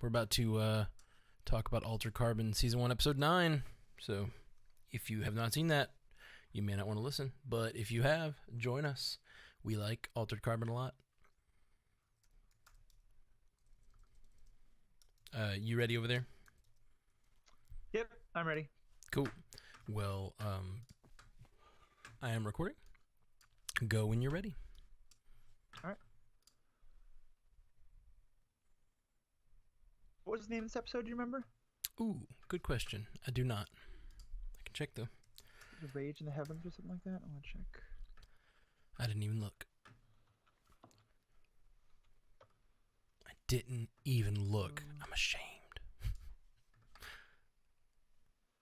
We're about to talk about Altered Carbon Season 1, Episode 9. So, if you have not seen that, you may not want to listen. But if you have, join us. We like Altered Carbon a lot. You ready over there? Yep, I'm ready. Cool. Well, I am recording. Go when you're ready. All right. What was the name of this episode, do you remember? Ooh, good question. I do not. I can check, though. The Rage in the Heavens or something like that? I want to check. I didn't even look. I didn't even look. I'm ashamed.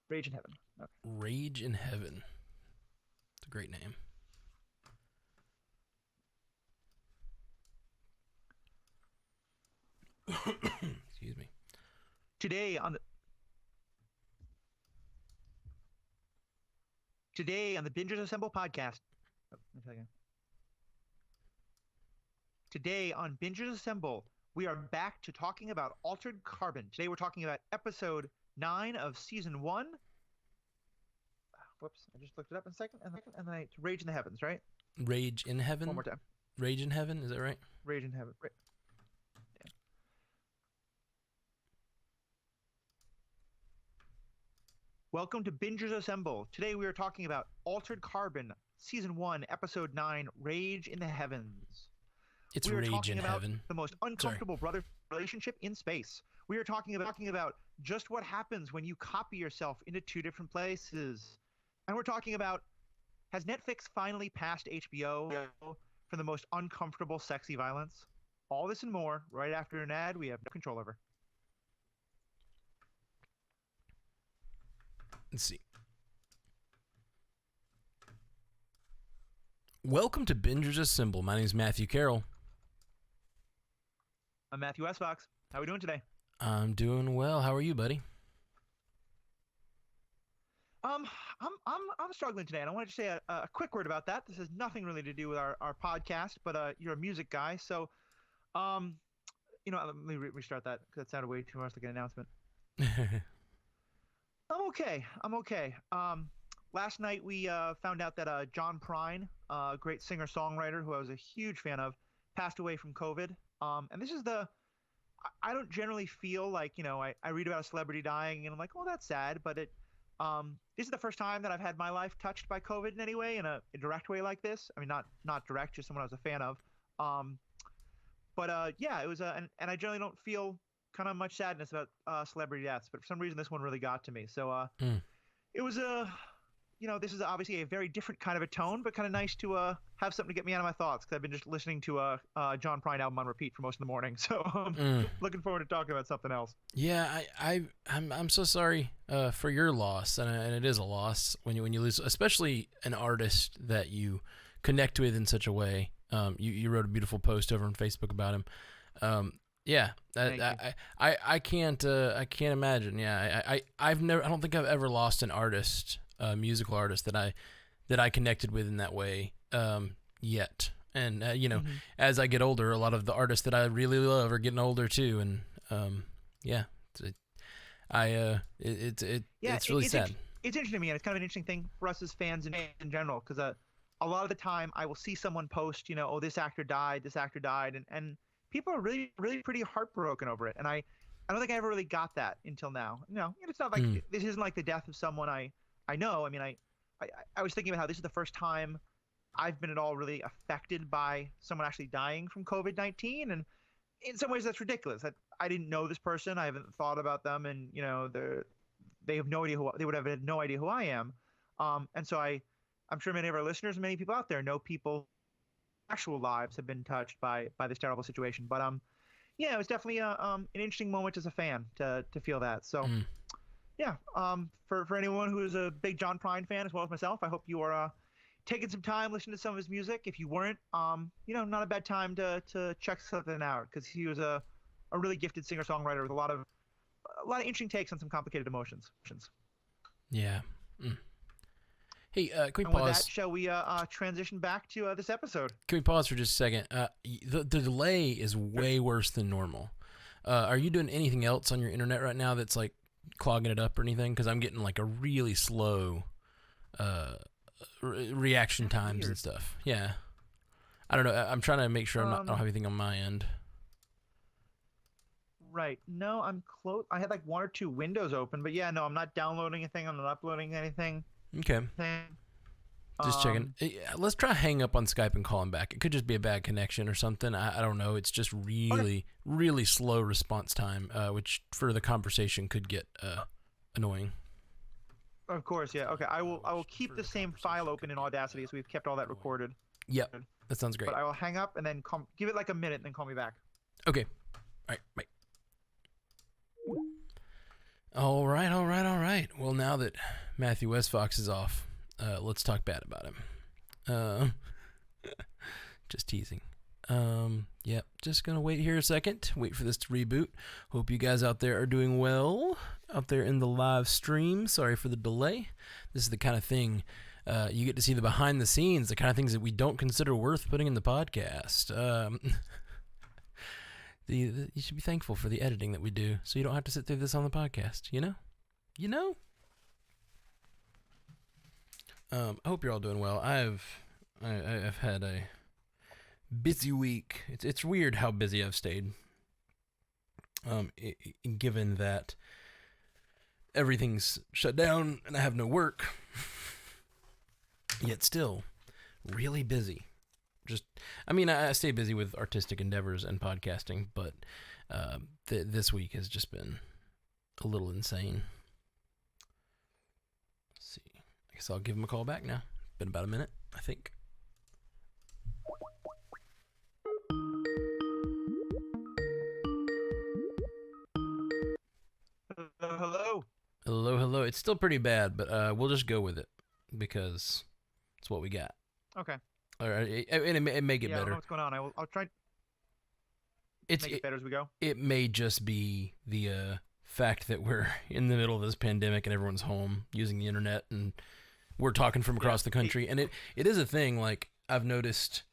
Rage in Heaven. Okay. Rage in Heaven. It's a great name. Excuse me. Today on the Bingers Assemble podcast. Oh, let me tell you. Today on Bingers Assemble, we are back to talking about Altered Carbon. Today we're talking about episode 9 of season 1. Whoops, I just looked it up in a second. And then Rage in the Heavens, right? Rage in Heaven? One more time. Rage in Heaven, is that right? Rage in Heaven. Right. Yeah. Welcome to Bingers Assemble. Today we are talking about Altered Carbon, Season 1, Episode 9, Rage in the Heavens. It's Rage in Heaven. The most uncomfortable brother relationship in space. We are talking about just what happens when you copy yourself into two different places. And we're talking about, has Netflix finally passed HBO for the most uncomfortable sexy violence? All this and more right after an ad we have no control over. Let's see. Welcome to Bingers Assemble. My name is Matthew Carroll. I'm Matthew S. Fox. How are we doing today? I'm doing well. How are you, buddy? I'm struggling today, and I wanted to say a quick word about that. This has nothing really to do with our podcast, but you're a music guy, so let me restart that because that sounded way too much like an announcement. I'm okay. Last night we found out that John Prine, a great singer-songwriter who I was a huge fan of, passed away from COVID. And this is I don't generally feel like, I read about a celebrity dying and I'm like, oh, that's sad. But this is the first time that I've had my life touched by COVID in any way, in a direct way like this. I mean, not direct, just someone I was a fan of. Yeah, it was and I generally don't feel kind of much sadness about celebrity deaths, but for some reason this one really got to me. So it was this is obviously a very different kind of a tone, but kind of nice to have something to get me out of my thoughts, because I've been just listening to a John Prine album on repeat for most of the morning. So looking forward to talking about something else. Yeah, I'm so sorry for your loss, and it is a loss when you lose, especially an artist that you connect with in such a way. You wrote a beautiful post over on Facebook about him. I can't imagine. Yeah, I don't think I've ever lost an artist, a musical artist that I connected with in that way yet. And as I get older, a lot of the artists that I really love are getting older too. And it's really sad. It's interesting to me, and it's kind of an interesting thing for us as fans in general, because a lot of the time I will see someone post, oh, this actor died, and people are really, really pretty heartbroken over it. And I don't think I ever really got that until now. It's not like this isn't like the death of someone I know. I mean, I was thinking about how this is the first time I've been at all really affected by someone actually dying from COVID-19. And in some ways that's ridiculous. I didn't know this person. I haven't thought about them. And, they have no idea they would have had no idea who I am. And so I'm sure many of our listeners and many people out there know people actual lives have been touched by this terrible situation. But it was definitely an interesting moment as a fan to feel that. So for anyone who is a big John Prine fan as well as myself, I hope you are taking some time listening to some of his music. If you weren't, not a bad time to check something out, because he was a really gifted singer-songwriter with a lot of interesting takes on some complicated emotions. Yeah. Hey, can we and pause? With that, shall we transition back to this episode? Can we pause for just a second? The delay is way worse than normal. Are you doing anything else on your internet right now that's like clogging it up or anything? Because I'm getting like a really slow reaction times and stuff. Yeah. I don't know. I'm trying to make sure I don't have anything on my end. Right. No, I'm close. I had like 1 or 2 windows open, but yeah, no, I'm not downloading anything. I'm not uploading anything. Okay. Just checking. Let's try hang up on Skype and call him back. It could just be a bad connection or something. I don't know. It's just really slow response time, which for the conversation could get annoying. Of course, yeah. Okay, I will keep the same file open in Audacity, so we've kept all that recorded. Yep, that sounds great. But I will hang up and then give it like a minute and then call me back. Okay. All right, bye. All right. Well, now that Matthew Westfox is off, let's talk bad about him. Just teasing. Yep, just gonna wait here a second. Wait for this to reboot. Hope you guys out there are doing well out there in the live stream. Sorry for the delay. This is the kind of thing you get to see the behind the scenes, the kind of things that we don't consider worth putting in the podcast. You should be thankful for the editing that we do, so you don't have to sit through this on the podcast. You know. I hope you're all doing well. I've had a busy week. It's weird how busy I've stayed. Given that everything's shut down and I have no work, yet still really busy. I stay busy with artistic endeavors and podcasting, but this week has just been a little insane. Let's see. I guess I'll give him a call back now. Been about a minute, I think. Hello. It's still pretty bad, but we'll just go with it because it's what we got. Okay. All right, and it may get better. I don't know what's going on. I'll try to make it better as we go. It may just be the fact that we're in the middle of this pandemic and everyone's home using the internet and we're talking from across the country. And it is a thing. Like, I've noticed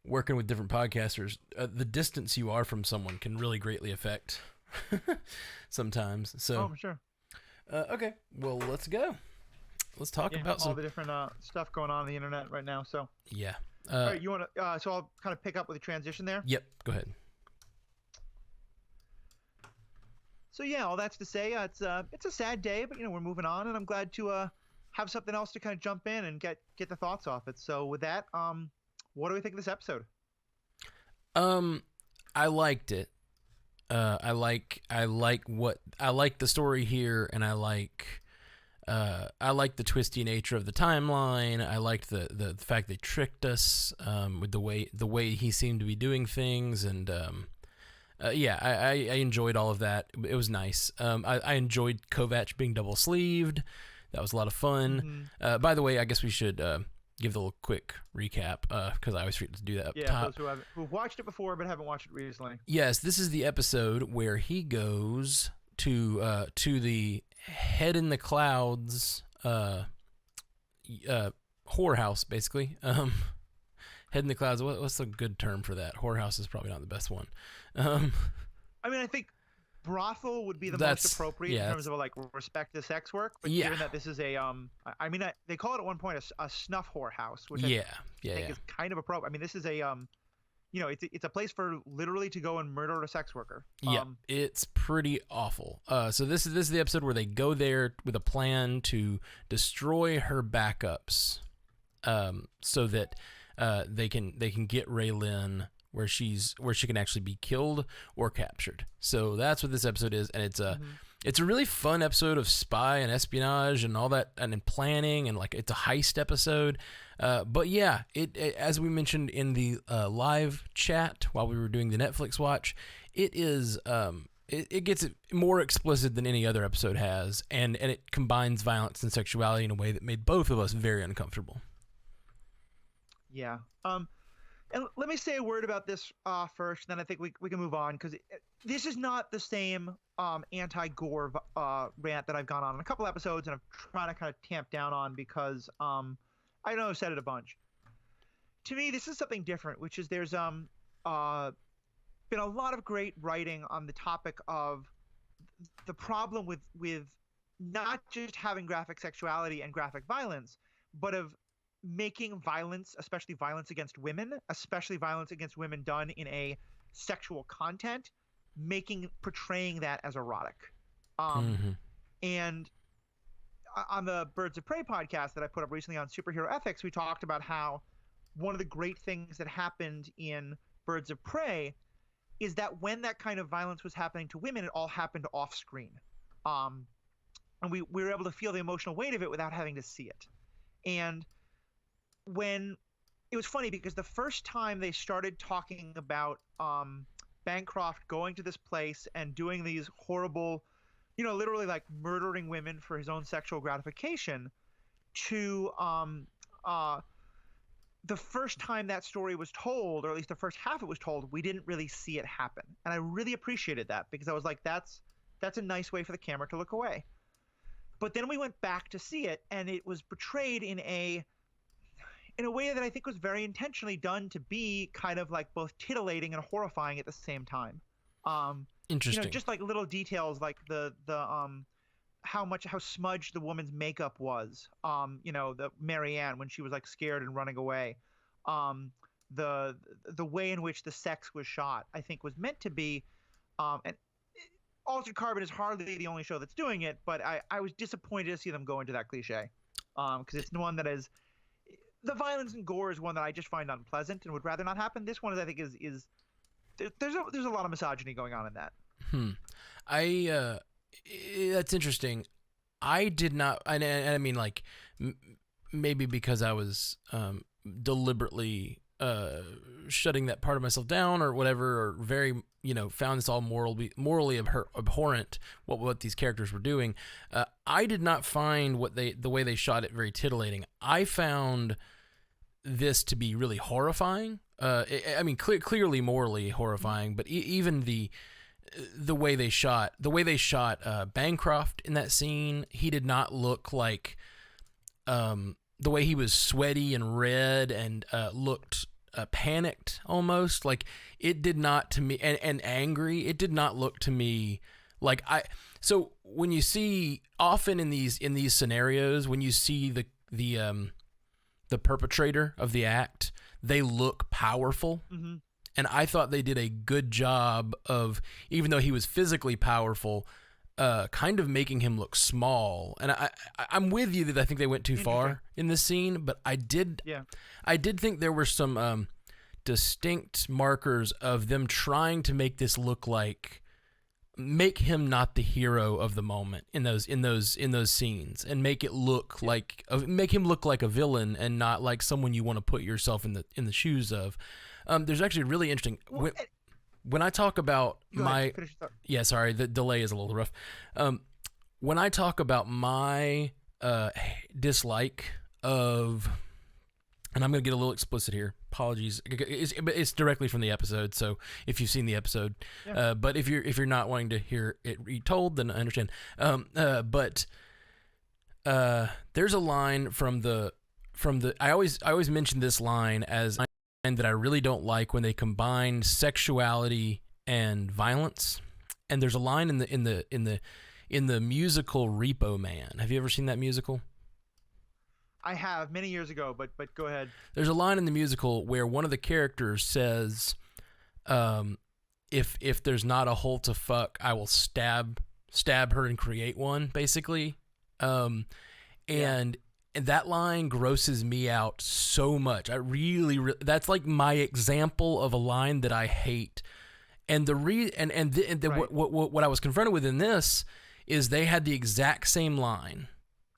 working with different podcasters, the distance you are from someone can really greatly affect sometimes. So, I'm sure. Okay, well, let's go. Let's talk about all the different stuff going on the internet right now. So yeah. All right, you want to? So I'll kind of pick up with the transition there. Yep. Go ahead. So yeah, all that's to say, it's a sad day, but we're moving on, and I'm glad to have something else to kind of jump in and get the thoughts off it. So with that, what do we think of this episode? I liked it. I like the story here, and I like the twisty nature of the timeline. I liked the fact they tricked us with the way he seemed to be doing things, and I enjoyed all of that. It was nice. I enjoyed Kovac being double sleeved. That was a lot of fun. Mm-hmm. By the way, I guess we should give the little quick recap because I always forget to do that up top. Those who've watched it before but haven't watched it recently. Yes, this is the episode where he goes to the Head in the Clouds whorehouse, basically. Head in the Clouds, what's a good term for that? Whorehouse is probably not the best one. I think brothel would be the most appropriate in terms of like respect to sex work, but given that this is a they call it at one point a snuff whorehouse, which I think is kind of appropriate. This is a it's a place for literally to go and murder a sex worker. It's pretty awful. So this is the episode where they go there with a plan to destroy her backups, so that they can get Raylyn where she can actually be killed or captured. So that's what this episode is, and it's a really fun episode of spy and espionage and all that, and in planning, and like it's a heist episode. But yeah, it as we mentioned in the live chat while we were doing the Netflix watch, it is it gets more explicit than any other episode has, and it combines violence and sexuality in a way that made both of us very uncomfortable. Yeah. And let me say a word about this first, then I think we can move on, because this is not the same anti-gore rant that I've gone on in a couple episodes, and I'm trying to kind of tamp down on because I know I've said it a bunch. To me, this is something different, which is there's been a lot of great writing on the topic of the problem with not just having graphic sexuality and graphic violence, but of making violence, especially violence against women, especially violence against women done in a sexual content, portraying that as erotic. Mm-hmm. And on the Birds of Prey podcast that I put up recently on superhero ethics, we talked about how one of the great things that happened in Birds of Prey is that when that kind of violence was happening to women, it all happened off screen. And we were able to feel the emotional weight of it without having to see it. And when it was funny because the first time they started talking about Bancroft going to this place and doing these horrible, literally like murdering women for his own sexual gratification, to the first time that story was told, or at least the first half it was told, we didn't really see it happen. And I really appreciated that because I was like, that's a nice way for the camera to look away. But then we went back to see it, and it was portrayed in a way that I think was very intentionally done to be kind of like both titillating and horrifying at the same time. Interesting. Just like little details like the how smudged the woman's makeup was. The Marianne when she was like scared and running away. The way in which the sex was shot, I think, was meant to be. And Altered Carbon is hardly the only show that's doing it, but I was disappointed to see them go into that cliche, because it's the one that is. The violence and gore is one that I just find unpleasant and would rather not happen. This one, I think, is there's a lot of misogyny going on in that. That's interesting. I did not, and I mean, like, maybe because I was deliberately shutting that part of myself down or whatever, or very, found this all morally abhorrent what these characters were doing. I did not find the way they shot it very titillating. I found this to be really horrifying. I mean, clearly morally horrifying, but even the way they shot Bancroft in that scene, he did not look like the way he was sweaty and red and looked panicked almost. Like, it did not to me, and angry. It did not look to me like so when you see often in these scenarios, when you see the perpetrator of the act, they look powerful. Mm-hmm. And I thought they did a good job of, even though he was physically powerful, kind of making him look small. And I'm with you that I think they went too far in this scene, but I did think there were some distinct markers of them trying to make this make him not the hero of the moment in those scenes, and make him look like a villain and not like someone you want to put yourself in the shoes of. There's actually really interesting when I talk about sorry, the delay is a little rough. When I talk about my dislike of, and I'm going to get a little explicit here. Apologies. It's directly from the episode, so if you've seen the episode, but if you're not wanting to hear it retold, then I understand. But there's a line from the I always mention this line as a line that I really don't like when they combine sexuality and violence. And there's a line in the musical Repo Man. Have you ever seen that musical? I have, many years ago, but go ahead. There's a line in the musical where one of the characters says, if there's not a hole to fuck, I will stab her and create one, basically. And that line grosses me out so much. I really that's like my example of a line that I hate. And what I was confronted with in this is they had the exact same line.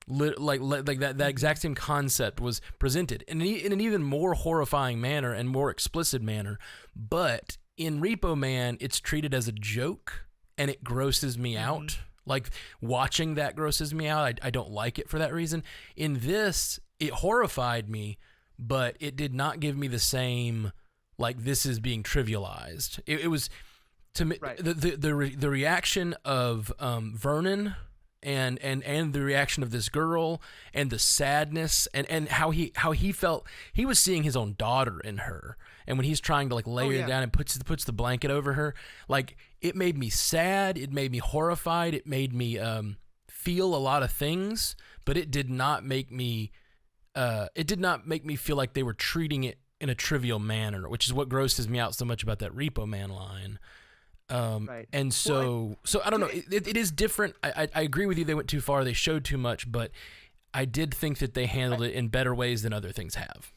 Like that exact same concept was presented in an even more horrifying manner and more explicit manner, but in Repo Man it's treated as a joke and it grosses me out. Like, watching that grosses me out. I don't like it for that reason. In this, it horrified me, but it did not give me the same, like, this is being trivialized. It was, to me, the reaction of Vernon and the reaction of this girl and the sadness and how he felt. He was seeing his own daughter in her, and when he's trying to like lay her down and puts the blanket over her, like it made me sad, it made me horrified, it made me feel a lot of things, but it did not make me feel like they were treating it in a trivial manner, which is what grosses me out so much about that Repo Man line. Right. And so I don't know. It is different. I agree with you. They went too far. They showed too much, but I did think that they handled it in better ways than other things have.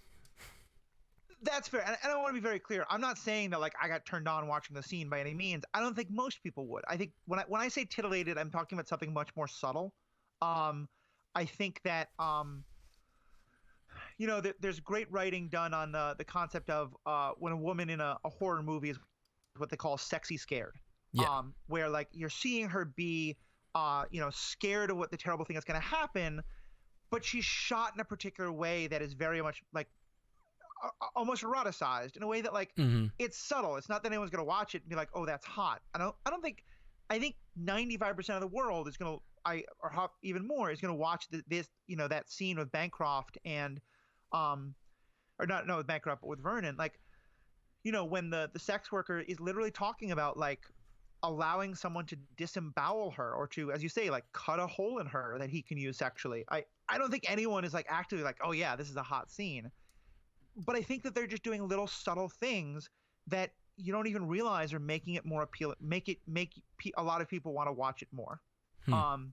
That's fair. And I want to be very clear. I'm not saying that like I got turned on watching the scene by any means. I don't think most people would. I think when I say titillated, I'm talking about something much more subtle. I think that there's great writing done on the concept of when a woman in a horror movie is what they call sexy scared. Yeah. Where like you're seeing her be scared of what the terrible thing is going to happen, but she's shot in a particular way that is very much like almost eroticized in a way that like it's subtle. It's not that anyone's going to watch it and be like, oh, that's hot. I think 95% of the world is going to, or even more, is going to watch that scene with Bancroft and with Bancroft, but with Vernon, like, when the sex worker is literally talking about like allowing someone to disembowel her or to, as you say, like cut a hole in her that he can use sexually. I don't think anyone is like actively like, oh yeah, this is a hot scene. But I think that they're just doing little subtle things that you don't even realize are making it more appealing, make a lot of people want to watch it more. And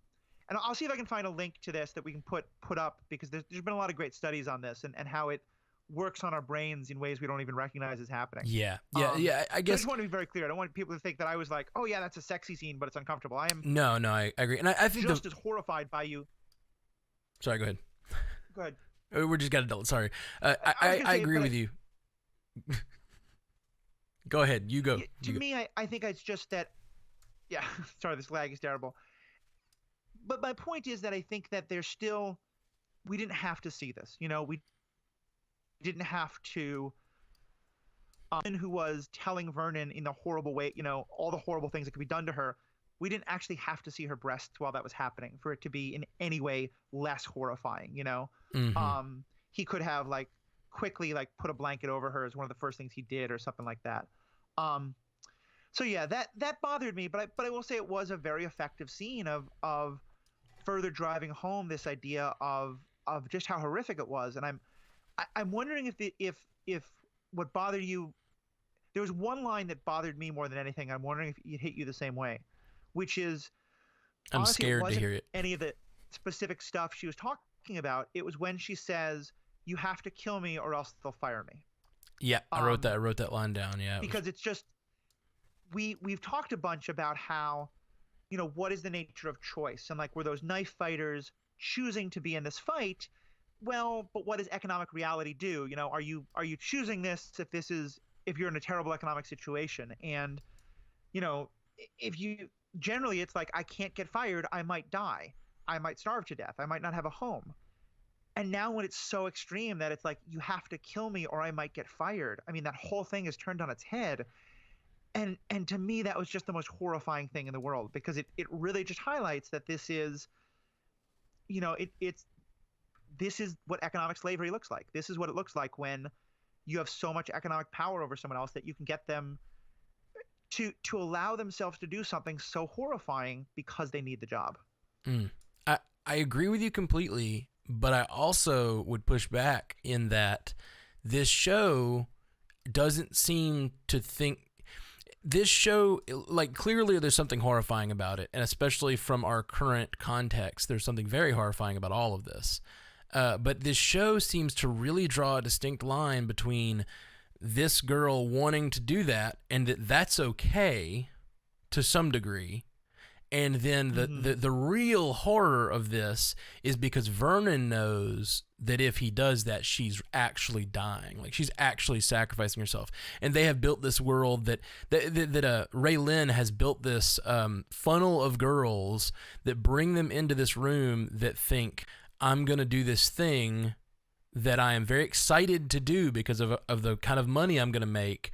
I'll see if I can find a link to this that we can put up, because there's been a lot of great studies on this and how it works on our brains in ways we don't even recognize is happening. Yeah. I guess. I just want to be very clear. I don't want people to think that I was like, oh yeah, that's a sexy scene, but it's uncomfortable. I am. No, I agree, and I think just as horrified by you. Sorry, go ahead. Go ahead. We're just got to. Sorry, I agree with you. Go ahead. You go. To me, I think it's just that. Yeah. Sorry, this lag is terrible. But my point is that I think that we didn't have to see this. We didn't have to. Who was telling Vernon in the horrible way, all the horrible things that could be done to her. We didn't actually have to see her breasts while that was happening for it to be in any way less horrifying. He could have like quickly like put a blanket over her as one of the first things he did or something like that. So yeah, that bothered me, but I will say it was a very effective scene of further driving home this idea of just how horrific it was. And I'm wondering if what bothered you, there was one line that bothered me more than anything. I'm wondering if it hit you the same way, which is, I'm honestly, scared to hear it. Any of the specific stuff she was talking about, it was when she says, "You have to kill me or else they'll fire me." Yeah, I wrote that line down. Yeah, because it's just we've talked a bunch about how, what is the nature of choice, and like, were those knife fighters choosing to be in this fight? Well, but what does economic reality do? Are you choosing this if you're in a terrible economic situation? And if you generally, it's like, I can't get fired, I might die, I might starve to death, I might not have a home. And now when it's so extreme that it's like, you have to kill me or I might get fired, I mean, that whole thing is turned on its head. And to me, that was just the most horrifying thing in the world, because it really just highlights that this is, this is what economic slavery looks like. This is what it looks like when you have so much economic power over someone else that you can get them to allow themselves to do something so horrifying because they need the job. I agree with you completely, but I also would push back in that this show doesn't seem to think. This show, like, clearly there's something horrifying about it, and especially from our current context, there's something very horrifying about all of this. But this show seems to really draw a distinct line between this girl wanting to do that and that's okay to some degree, and then the real horror of this is because Vernon knows that if he does that, she's actually dying. Like, she's actually sacrificing herself. And they have built this world that Ray Lynn has built this funnel of girls that bring them into this room that think, I'm going to do this thing that I am very excited to do because of the kind of money I'm going to make,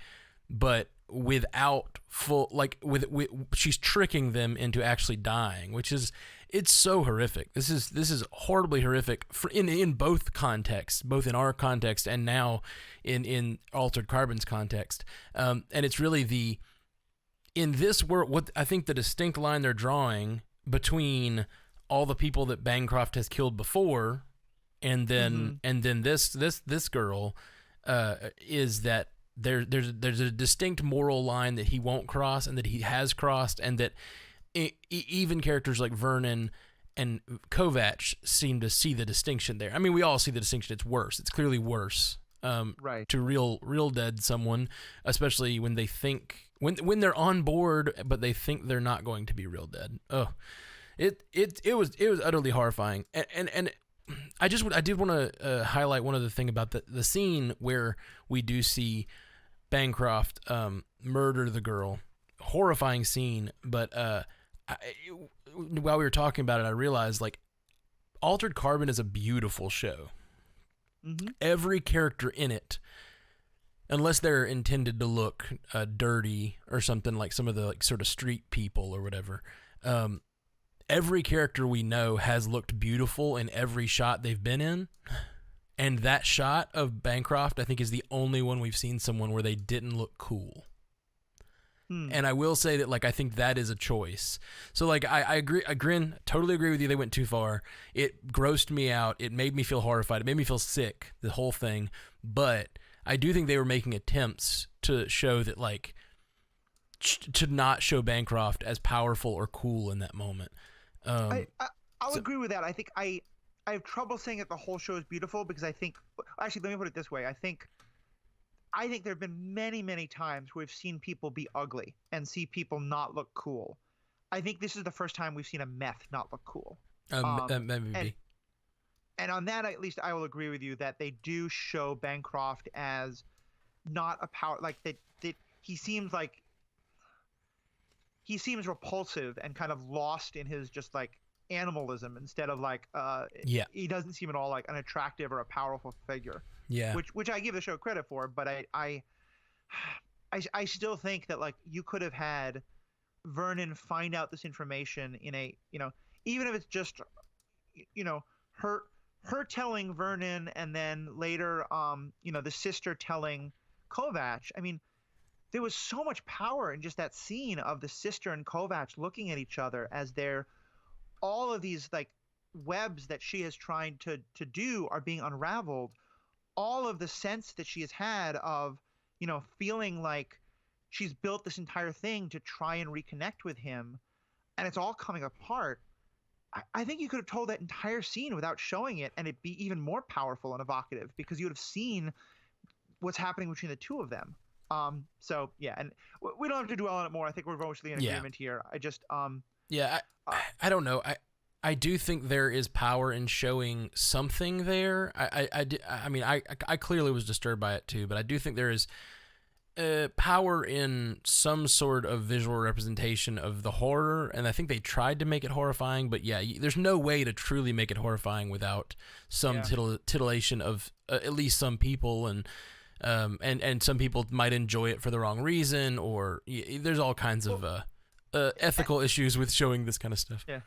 but without full with she's tricking them into actually dying, which is it's so horrific. This is horribly horrific in both contexts, both in our context and now in Altered Carbon's context. And it's really in this world, what I think the distinct line they're drawing between all the people that Bancroft has killed before, and then this girl, is that there's a distinct moral line that he won't cross and that he has crossed, and that even characters like Vernon and Kovacs seem to see the distinction there. I mean, we all see the distinction. It's worse. It's clearly worse. Right. To real dead someone, especially when they think when they're on board, but they think they're not going to be real dead. Oh, it was utterly horrifying. And I did want to highlight one other thing about the scene where we do see Bancroft murder the girl. Horrifying scene, but while we were talking about it, I realized like Altered Carbon is a beautiful show. Mm-hmm. Every character in it, unless they're intended to look dirty or something like some of the like sort of street people or whatever, every character we know has looked beautiful in every shot they've been in. And that shot of Bancroft, I think, is the only one we've seen someone where they didn't look cool. And I will say that, like, I think that is a choice. So, like, I agree. Totally agree with you. They went too far. It grossed me out. It made me feel horrified. It made me feel sick, the whole thing. But I do think they were making attempts to show that, like, to not show Bancroft as powerful or cool in that moment. I'll agree with that. I think I have trouble saying that the whole show is beautiful because I think, actually, let me put it this way. I think there have been many, many times where we've seen people be ugly and see people not look cool. I think this is the first time we've seen a meth not look cool. Maybe. And on that, at least I will agree with you that they do show Bancroft as not a power, like that he seems repulsive and kind of lost in his just like animalism instead of like he doesn't seem at all like an attractive or a powerful figure. Yeah. Which I give the show credit for, but I still think that like you could have had Vernon find out this information in a, even if it's just, her telling Vernon and then later, the sister telling Kovacs. I mean, there was so much power in just that scene of the sister and Kovacs looking at each other as they're all of these like webs that she is trying to do are being unraveled. All of the sense that she has had of, feeling like she's built this entire thing to try and reconnect with him, and it's all coming apart. I think you could have told that entire scene without showing it, and it'd be even more powerful and evocative because you would have seen what's happening between the two of them. So yeah, and we don't have to dwell on it more. I think we're mostly in agreement here. I just I don't know. I do think there is power in showing something there. I mean, I clearly was disturbed by it too, but I do think there is power in some sort of visual representation of the horror, and I think they tried to make it horrifying, but yeah, there's no way to truly make it horrifying without some titillation of at least some people, and some people might enjoy it for the wrong reason, or there's all kinds of ethical issues with showing this kind of stuff. Yeah.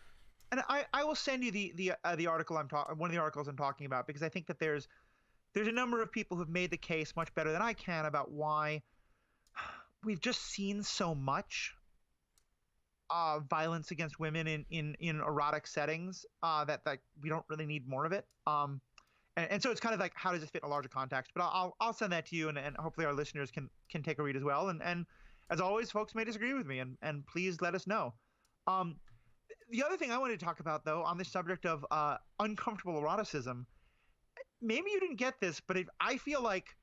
And I will send you the article one of the articles I'm talking about, because I think that there's a number of people who've made the case much better than I can about why we've just seen so much violence against women in erotic settings that we don't really need more of it. And so it's kind of like, how does this fit in a larger context? But I'll send that to you, and hopefully our listeners can take a read as well. And as always, folks may disagree with me, and please let us know. The other thing I wanted to talk about, though, on the subject of uncomfortable eroticism, maybe you didn't get this, but I feel like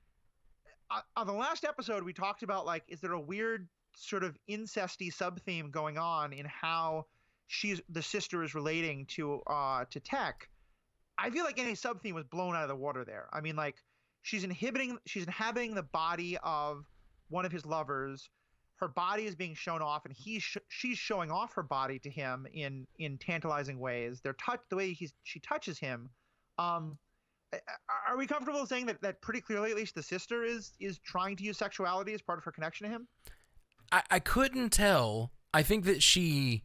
on the last episode we talked about, like, is there a weird sort of incesty sub-theme going on in how the sister is relating to Tech? I feel like any sub-theme was blown out of the water there. I mean, like, she's inhabiting the body of one of his lovers. Her body is being shown off, and she's showing off her body to him in tantalizing ways. The way she touches him. Are we comfortable saying that pretty clearly, at least the sister is trying to use sexuality as part of her connection to him? I couldn't tell. I think that she,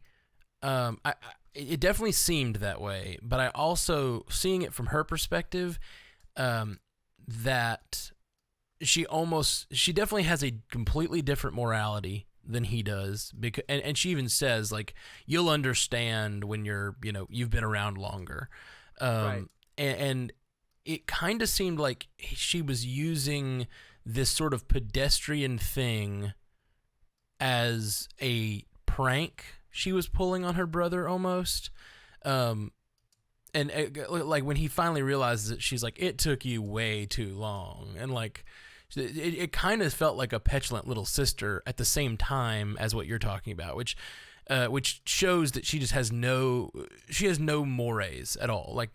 it definitely seemed that way, but I also, seeing it from her perspective, that she definitely has a completely different morality than he does, because and she even says, like, you'll understand when you've been around longer. Right. And it kind of seemed like she was using this sort of pedestrian thing as a prank she was pulling on her brother almost. And like when he finally realizes it, she's like, it took you way too long. And like, it kind of felt like a petulant little sister at the same time as what you're talking about, which shows that she has no mores at all. Like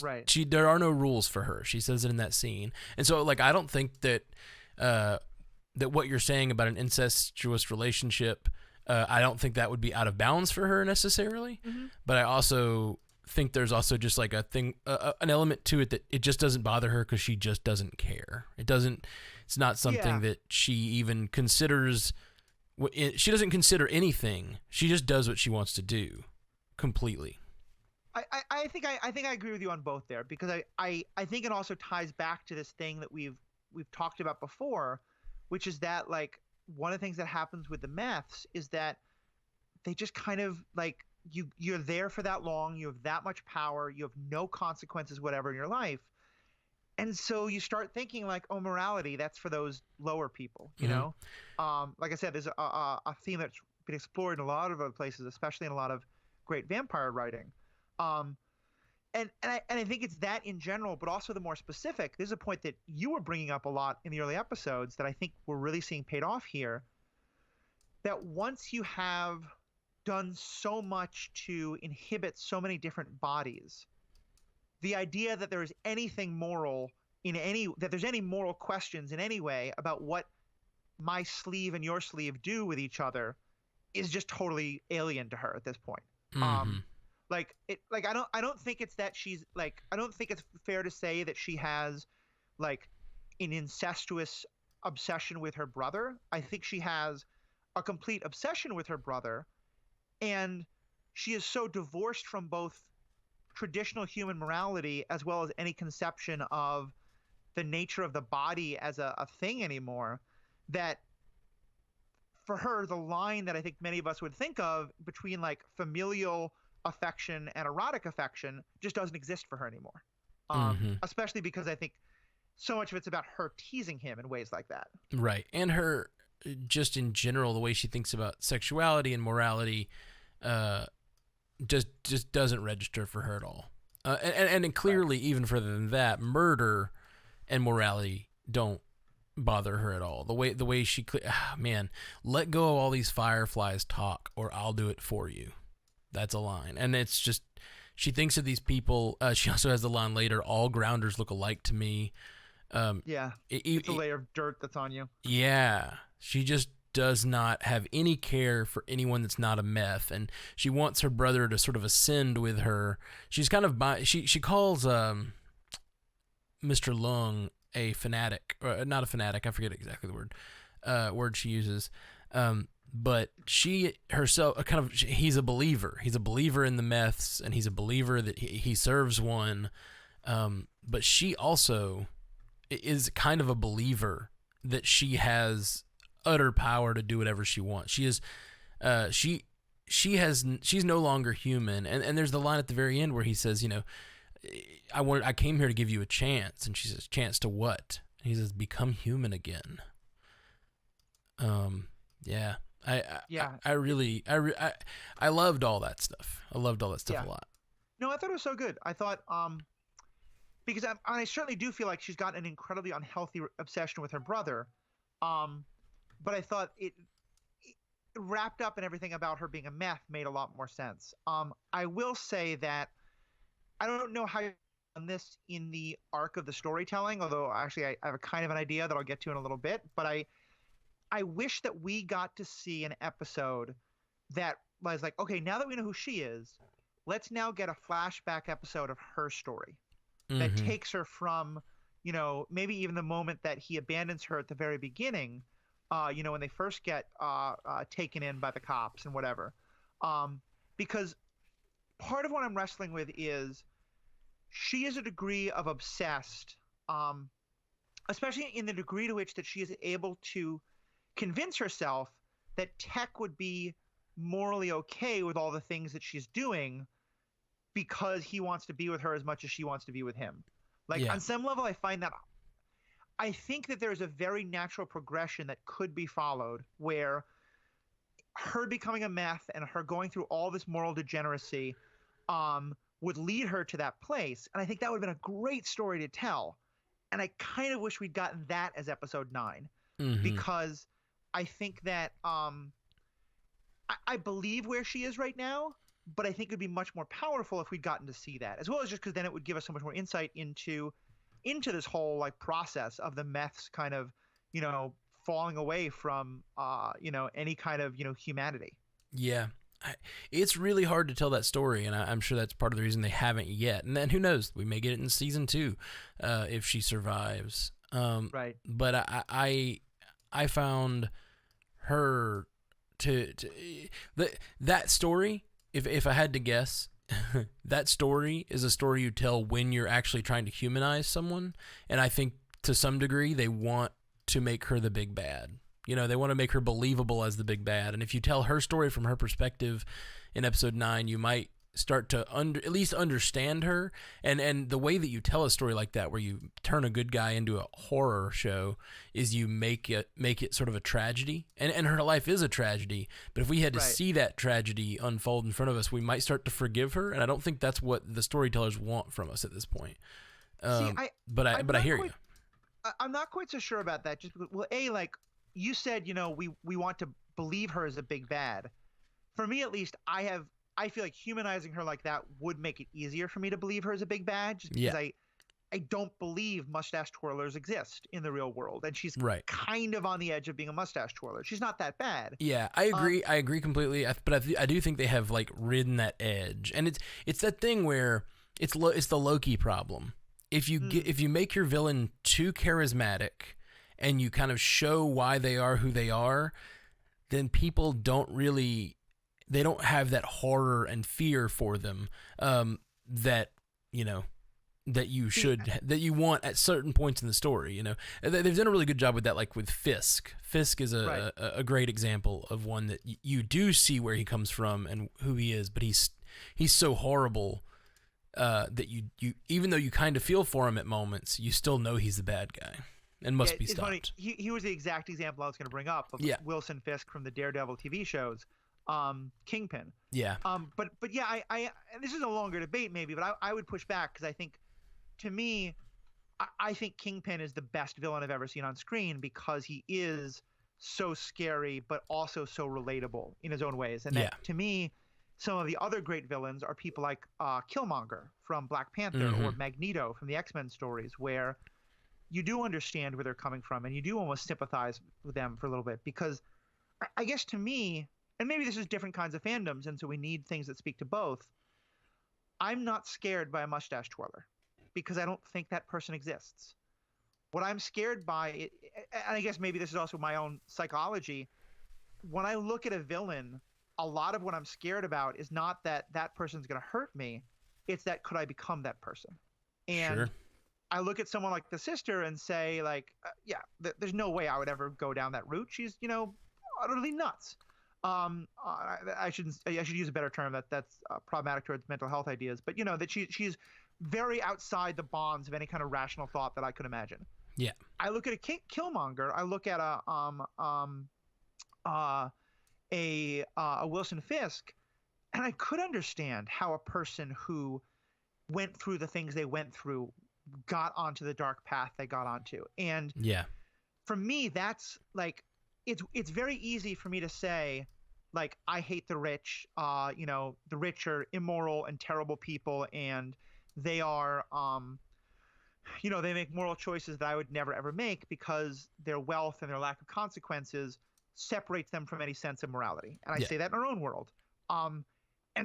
Right. there are no rules for her. She says it in that scene. And so like, I don't think that, that what you're saying about an incestuous relationship, I don't think that would be out of bounds for her necessarily. Mm-hmm. But I also think there's also just like a thing, an element to it that it just doesn't bother her because she just doesn't care. It's not something that she even considers. She doesn't consider anything. She just does what she wants to do completely. I think I agree with you on both there, because I think it also ties back to this thing that we've talked about before, which is that, like, one of the things that happens with the meths is that they just kind of like, you're there for that long, you have that much power, you have no consequences whatever in your life, and so you start thinking like, oh, morality, that's for those lower people, you Mm-hmm. know. Like I said, there's a theme that's been explored in a lot of other places, especially in a lot of great vampire writing. And I think it's that in general, but also the more specific. There's a point that you were bringing up a lot in the early episodes that I think we're really seeing paid off here. That once you have done so much to inhibit so many different bodies, the idea that there is anything moral that there's any moral questions in any way about what my sleeve and your sleeve do with each other is just totally alien to her at this point. Mm-hmm. I don't think it's that she's like, I don't think it's fair to say that she has like an incestuous obsession with her brother. I think she has a complete obsession with her brother, and she is so divorced from both traditional human morality as well as any conception of the nature of the body as a thing anymore, that for her, the line that I think many of us would think of between like familial affection and erotic affection just doesn't exist for her anymore. Mm-hmm. Especially because I think so much of it's about her teasing him in ways like that. Right. And her, just in general, the way she thinks about sexuality and morality, just doesn't register for her at all. And clearly, right, even further than that, murder and morality don't bother her at all. The way she, man, let go of all these fireflies talk, or I'll do it for you. That's a line, and it's just, she thinks of these people. She also has the line later, all grounders look alike to me. It's a layer of dirt that's on you. Yeah, she just does not have any care for anyone that's not a meth, and she wants her brother to sort of ascend with her. She's kind of she calls Mr. Lung a fanatic, or not a fanatic. I forget exactly the word she uses. But she herself, he's a believer. He's a believer in the meths, and he's a believer that he serves one. But she also is kind of a believer that she has utter power to do whatever she wants. She is, she's no longer human. And there's the line at the very end where he says, I came here to give you a chance. And she says, chance to what? And he says, become human again. Yeah. I loved all that stuff. I loved all that stuff a lot. No, I thought it was so good. I thought, because I certainly do feel like she's got an incredibly unhealthy obsession with her brother. But I thought it wrapped up in everything about her being a meth made a lot more sense. I will say that I don't know how you've done this in the arc of the storytelling, although actually I have a kind of an idea that I'll get to in a little bit, but I wish that we got to see an episode that was like, okay, now that we know who she is, let's now get a flashback episode of her story that takes her from, maybe even the moment that he abandons her at the very beginning, when they first get taken in by the cops and whatever. Because part of what I'm wrestling with is she is a degree of obsessed, especially in the degree to which that she is able to convince herself that Tech would be morally okay with all the things that she's doing because he wants to be with her as much as she wants to be with him. Like, Yeah. on some level, I think that there's a very natural progression that could be followed where her becoming a meth and her going through all this moral degeneracy would lead her to that place. And I think that would have been a great story to tell. And I kind of wish we'd gotten that as episode 9, because I think that I believe where she is right now, but I think it'd be much more powerful if we'd gotten to see that, as well as just because then it would give us so much more insight into this whole like process of the meths kind of, falling away from any kind of humanity. Yeah. It's really hard to tell that story, and I'm sure that's part of the reason they haven't yet. And then who knows? We may get it in season 2 if she survives. Right. But I found her that story. If I had to guess, that story is a story you tell when you're actually trying to humanize someone, and I think to some degree they want to make her the big bad. They want to make her believable as the big bad. And if you tell her story from her perspective in episode 9, you might start to at least understand her. And the way that you tell a story like that, where you turn a good guy into a horror show, is you make it sort of a tragedy. And her life is a tragedy. But if we had to see that tragedy unfold in front of us, we might start to forgive her. And I don't think that's what the storytellers want from us at this point. But I hear you. I'm not quite so sure about that. Just because, well, like you said, we want to believe her as a big bad. For me, at least, I feel like humanizing her like that would make it easier for me to believe her as a big bad, just because I don't believe mustache twirlers exist in the real world, and she's kind of on the edge of being a mustache twirler. She's not that bad. Yeah, I agree. I agree completely. But I do think they have like ridden that edge, and it's that thing where it's the Loki problem. If you make your villain too charismatic and you kind of show why they are who they are, then people don't have that horror and fear for them that you want at certain points in the story. They've done a really good job with that, like with Fisk. Fisk is a great example of one that you do see where he comes from and who he is, but he's so horrible that you even though you kind of feel for him at moments, you still know he's the bad guy and must be stopped. Funny. He was the exact example I was going to bring up of Wilson Fisk from the Daredevil TV shows, Kingpin. Yeah. But yeah, I and this is a longer debate maybe, but I would push back because I think, to me, I think Kingpin is the best villain I've ever seen on screen because he is so scary but also so relatable in his own ways. And that, to me, some of the other great villains are people like Killmonger from Black Panther or Magneto from the X-Men stories, where you do understand where they're coming from and you do almost sympathize with them for a little bit. Because I guess to me, and maybe this is different kinds of fandoms, and so we need things that speak to both, I'm not scared by a mustache twirler because I don't think that person exists. What I'm scared by, and I guess maybe this is also my own psychology, when I look at a villain, a lot of what I'm scared about is not that that person's going to hurt me. It's that could I become that person? And I look at someone like the sister and say, like, there's no way I would ever go down that route. She's, utterly nuts. I should use a better term that's problematic towards mental health ideas, but that she's very outside the bonds of any kind of rational thought that I could imagine. Yeah. I look at a Killmonger. I look at a Wilson Fisk, and I could understand how a person who went through the things they went through got onto the dark path they got onto. And for me, that's like, it's very easy for me to say, like, I hate the rich. The rich are immoral and terrible people, and they are, they make moral choices that I would never ever make because their wealth and their lack of consequences separates them from any sense of morality. And I say that in our own world. And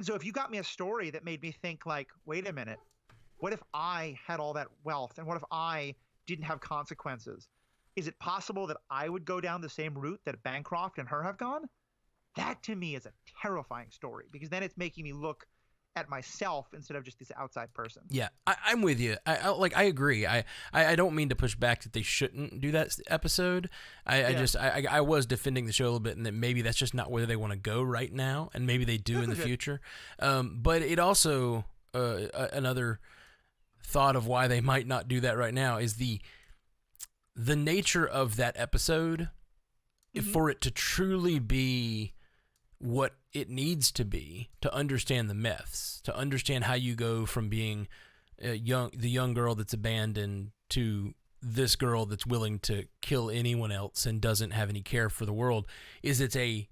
so if you got me a story that made me think, like, wait a minute, what if I had all that wealth, and what if I didn't have consequences? Is it possible that I would go down the same route that Bancroft and her have gone? That to me is a terrifying story, because then it's making me look at myself instead of just this outside person. Yeah, I'm with you. I agree. I don't mean to push back that they shouldn't do that episode. I was defending the show a little bit, and that maybe that's just not where they want to go right now, and maybe they do in the future. But it also another thought of why they might not do that right now is the nature of that episode. For it to truly be what it needs to be to understand the myths, to understand how you go from being the young girl that's abandoned to this girl that's willing to kill anyone else and doesn't have any care for the world, is it's a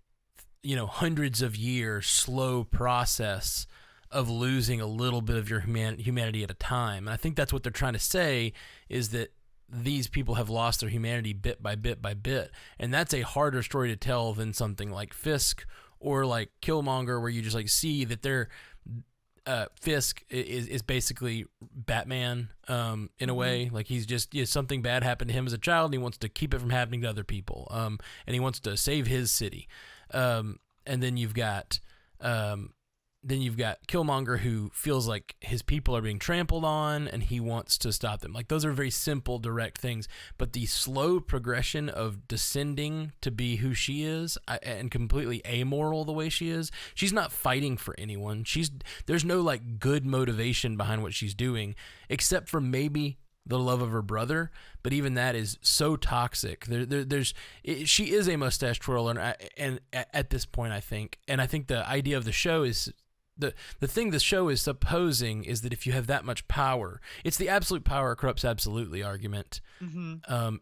hundreds of year slow process of losing a little bit of your humanity at a time. And I think that's what they're trying to say, is that these people have lost their humanity bit by bit by bit, and that's a harder story to tell than something like Fisk or like Killmonger, where you just like see that they're Fisk is basically Batman in a way. Like he's just something bad happened to him as a child, and he wants to keep it from happening to other people, and he wants to save his city. And then you've got Killmonger, who feels like his people are being trampled on and he wants to stop them. Like those are very simple, direct things, but the slow progression of descending to be who she is and completely amoral the way she is. She's not fighting for anyone. There's no like good motivation behind what she's doing, except for maybe the love of her brother, but even that is so toxic. She is a mustache twirler, and at this point, I think the idea of the show is the thing the show is supposing is that if you have that much power, it's the absolute power corrupts absolutely argument.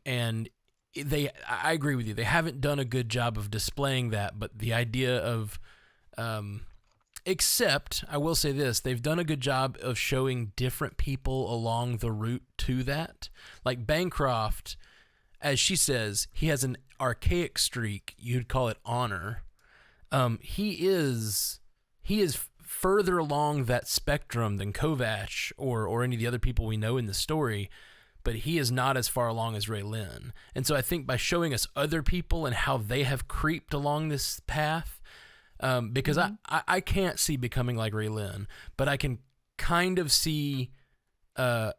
And I agree with you. They haven't done a good job of displaying that, but the idea of, except I will say this, they've done a good job of showing different people along the route to that. Like Bancroft, as she says, he has an archaic streak. You'd call it honor. He is further along that spectrum than Kovacs or any of the other people we know in the story, but he is not as far along as Raylin. And so I think by showing us other people and how they have creeped along this path, because I can't see becoming like Raylin, but I can kind of see the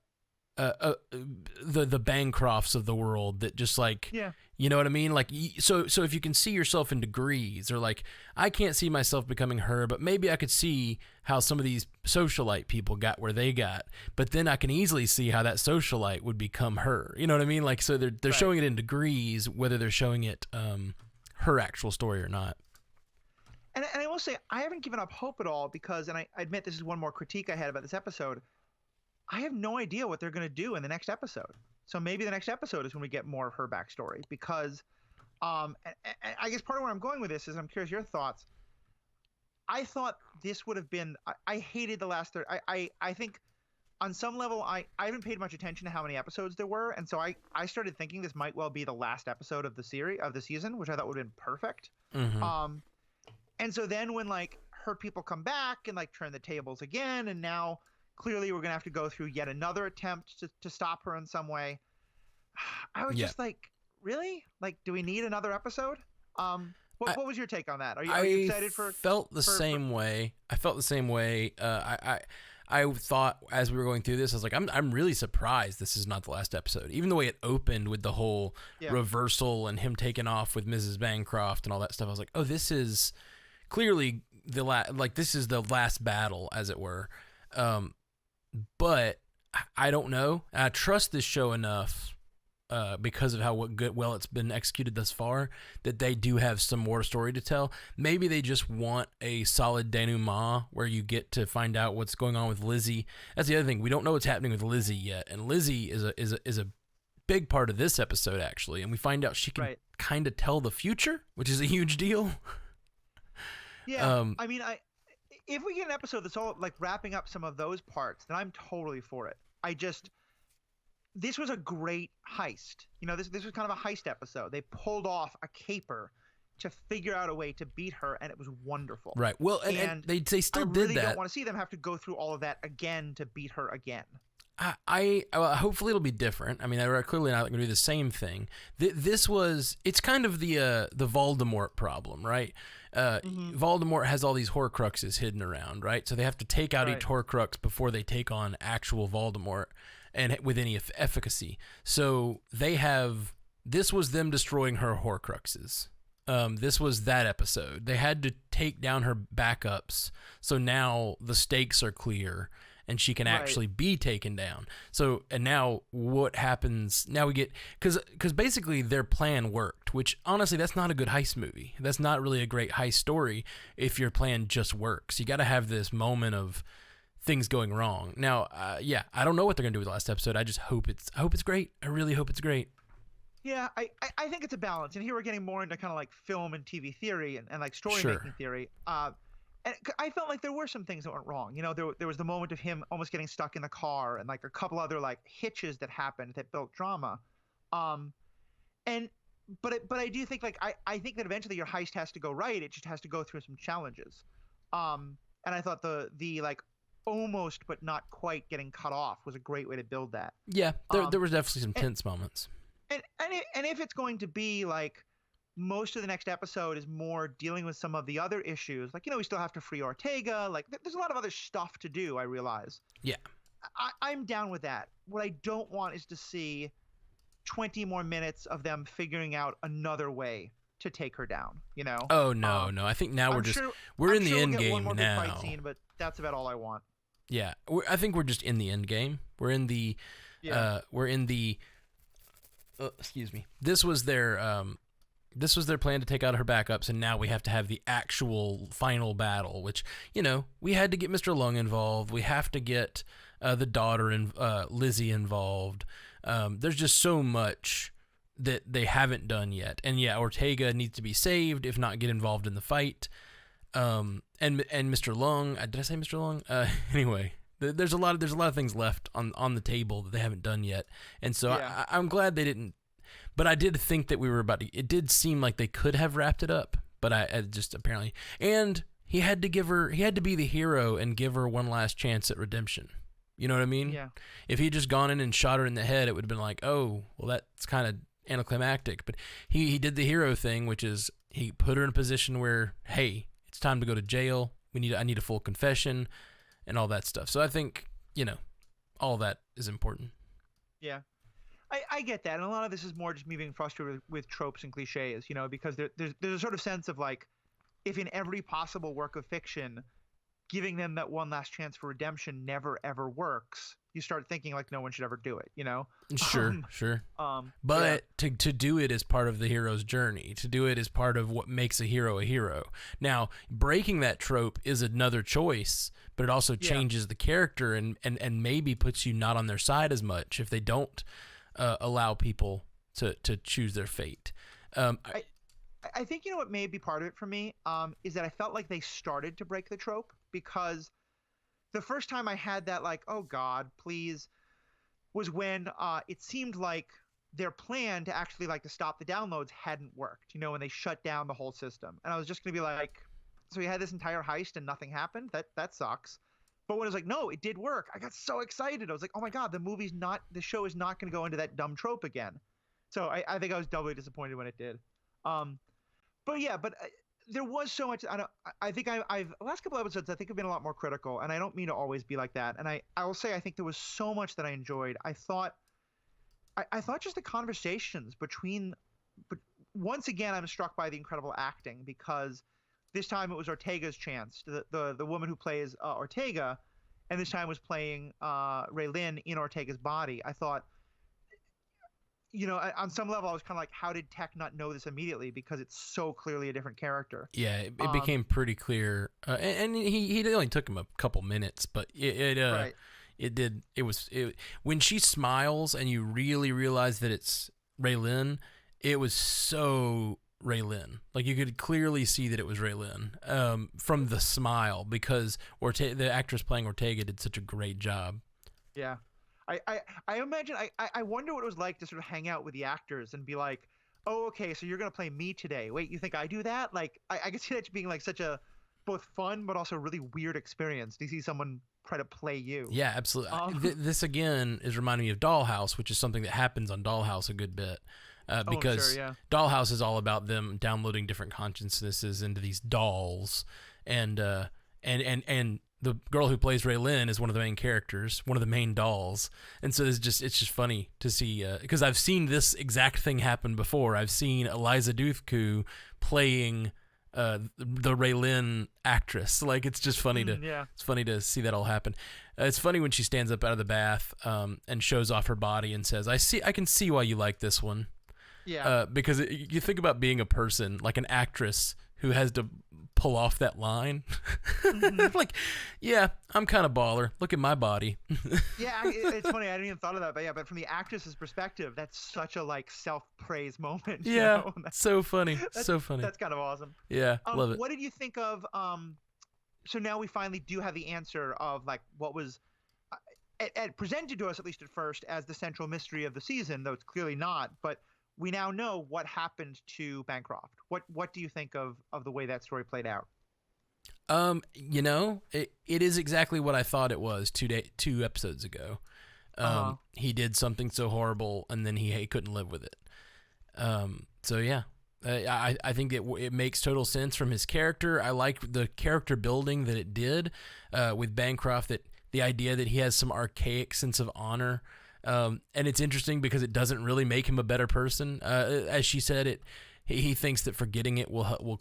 Bancrofts of the world that just like, you know what I mean? Like, so if you can see yourself in degrees, or like, I can't see myself becoming her, but maybe I could see how some of these socialite people got where they got, but then I can easily see how that socialite would become her. You know what I mean? Like, so they're right. Showing it in degrees, whether they're showing it her actual story or not. And I will say, I haven't given up hope at all, because, and I admit this is one more critique I had about this episode, I have no idea what they're going to do in the next episode. So maybe the next episode is when we get more of her backstory, because I guess part of where I'm going with this is, I'm curious your thoughts. I thought this would have been, I hated the last third. I think on some level, I haven't paid much attention to how many episodes there were. And so I started thinking this might well be the last episode of the season, which I thought would have been perfect. And so then when like her people come back and like turn the tables again, and now clearly we're going to have to go through yet another attempt to stop her in some way. I was just like, really? Like, do we need another episode? What was your take on that? Are you excited for? I felt the same way. I thought as we were going through this, I was like, I'm really surprised this is not the last episode. Even the way it opened with the whole reversal and him taking off with Mrs. Bancroft and all that stuff, I was like, oh, this is clearly this is the last battle, as it were. But I don't know. I trust this show enough because of how well it's been executed thus far, that they do have some more story to tell. Maybe they just want a solid denouement where you get to find out what's going on with Lizzie. That's the other thing. We don't know what's happening with Lizzie yet, and Lizzie is a big part of this episode, actually. And we find out she can kind of tell the future, which is a huge deal. Yeah, I mean, if we get an episode that's all like wrapping up some of those parts, then I'm totally for it. This was a great heist. You know, this was kind of a heist episode. They pulled off a caper to figure out a way to beat her, and it was wonderful. Right. Well, and they still did that. I really don't want to see them have to go through all of that again to beat her again. Hopefully it'll be different. I mean, they're clearly not going to do the same thing. It's kind of the Voldemort problem, right? Voldemort has all these Horcruxes hidden around, right? So they have to take out each Horcrux before they take on actual Voldemort, and with any efficacy. So this was them destroying her Horcruxes. This was that episode. They had to take down her backups, so now the stakes are clear and she can actually be taken down. So, and now what happens? Now we get, because basically their plan worked, which honestly, that's not a good heist movie. That's not really a great heist story if your plan just works. You got to have this moment of things going wrong. Now, I don't know what they're going to do with the last episode. I just hope it's great. I really hope it's great. Yeah, I think it's a balance. And here we're getting more into kind of like film and TV theory and like story making theory. And I felt like there were some things that went wrong. You know, there was the moment of him almost getting stuck in the car, and like a couple other like hitches that happened that built drama. But I do think like I think that eventually your heist has to go right. It just has to go through some challenges. And I thought the like almost but not quite getting cut off was a great way to build that. Yeah, there was definitely some tense moments. And if it's going to be like most of the next episode is more dealing with some of the other issues, like, you know, we still have to free Ortega. Like, there's a lot of other stuff to do, I realize. Yeah. I'm down with that. What I don't want is to see 20 more minutes of them figuring out another way to take her down, you know? Oh, no. I think now we're in the end game one more now. Big fight scene, but that's about all I want. Yeah. I think we're just in the end game. We're in the, excuse me. This was their plan to take out her backups, and now we have to have the actual final battle, which, you know, we had to get Mr. Lung involved. We have to get the daughter and Lizzie involved. There's just so much that they haven't done yet. And yeah, Ortega needs to be saved, if not get involved in the fight. And Mr. Lung, did I say Mr. Lung? Anyway, there's a lot of things left on the table that they haven't done yet. And so I'm glad they didn't. But I did think that we were about to. It did seem like they could have wrapped it up, but I just apparently. And he had to be the hero and give her one last chance at redemption. You know what I mean? Yeah. If he'd just gone in and shot her in the head, it would have been like, oh, well, that's kind of anticlimactic. But he did the hero thing, which is he put her in a position where, hey, it's time to go to jail. I need a full confession, and all that stuff. So I think, you know, all that is important. Yeah. I get that, and a lot of this is more just me being frustrated with tropes and cliches, you know, because there's a sort of sense of like, if in every possible work of fiction, giving them that one last chance for redemption never ever works, you start thinking like no one should ever do it, you know? Sure. But to do it as part of the hero's journey, to do it as part of what makes a hero a hero. Now, breaking that trope is another choice, but it also changes the character and maybe puts you not on their side as much if they don't allow people to choose their fate. I think, you know, what may be part of it for me is that I felt like they started to break the trope, because the first time I had that like, oh God, please, was when it seemed like their plan to actually like to stop the downloads hadn't worked, you know, when they shut down the whole system. And I was just going to be like, so we had this entire heist and nothing happened? That sucks. But when it was like, no, it did work, I got so excited. I was like, oh my God, the show is not going to go into that dumb trope again. So I think I was doubly disappointed when it did. But there was so much. I think I've the last couple episodes, I think I've been a lot more critical, and I don't mean to always be like that. And I will say, I think there was so much that I enjoyed. I thought just the conversations but once again, I'm struck by the incredible acting, because this time it was Ortega's chance. The woman who plays Ortega, and this time was playing Raylin in Ortega's body. I thought, you know, on some level, I was kind of like, how did Tech not know this immediately? Because it's so clearly a different character. Yeah, it became pretty clear, and he only took him a couple minutes, but it did. When she smiles and you really realize that it's Raylin, it was so Raylin. Like, you could clearly see that it was Raylin from the smile, because the actress playing Ortega did such a great job. Yeah. I imagine I wonder what it was like to sort of hang out with the actors and be like, oh, okay, so you're gonna play me today. Wait, you think I do that? Like, I can see that being like such a both fun but also really weird experience to see someone try to play you. Yeah, absolutely. Um, This again is reminding me of Dollhouse, which is something that happens on Dollhouse a good bit. I'm sure, Because yeah. Dollhouse is all about them downloading different consciousnesses into these dolls, and the girl who plays Raylene is one of the main characters, one of the main dolls, and so it's just funny to see because I've seen this exact thing happen before. I've seen Eliza Duthku playing the Raylene actress. Like it's just funny it's funny to see that all happen. It's funny when she stands up out of the bath and shows off her body and says, I can see why you like this one." Yeah. Because you think about being a person, like an actress who has to pull off that line. Mm-hmm. Like, yeah, I'm kind of baller. Look at my body. Yeah, it's funny. I hadn't even thought of that, but yeah, but from the actress's perspective, that's such a like self-praise moment. Yeah, You know? so funny. So funny. That's kind of awesome. Yeah, love it. What did you think of? So now we finally do have the answer of like what was presented to us, at least at first, as the central mystery of the season, though it's clearly not. But we now know what happened to Bancroft. What do you think of the way that story played out? It is exactly what I thought it was 2 episodes ago. He did something so horrible, and then he couldn't live with it. So yeah, I think it makes total sense from his character. I like the character building that it did with Bancroft. That the idea that he has some archaic sense of honor. And it's interesting because it doesn't really make him a better person. As she said, he thinks that forgetting it will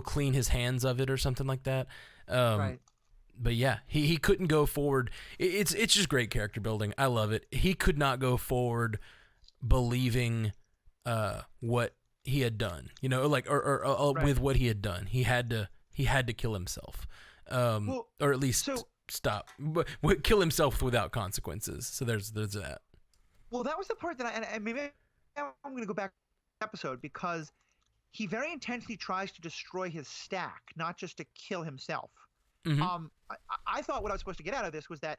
clean his hands of it or something like that. Right. But yeah, he couldn't go forward. It's just great character building. I love it. He could not go forward believing what he had done. Like or Right. with what he had done. He had to kill himself, or at least. Stop, but kill himself without consequences. So there's that. Well, that was the part that and maybe I'm going to go back to the episode because he very intentionally tries to destroy his stack, not just to kill himself. Mm-hmm. I thought what I was supposed to get out of this was that,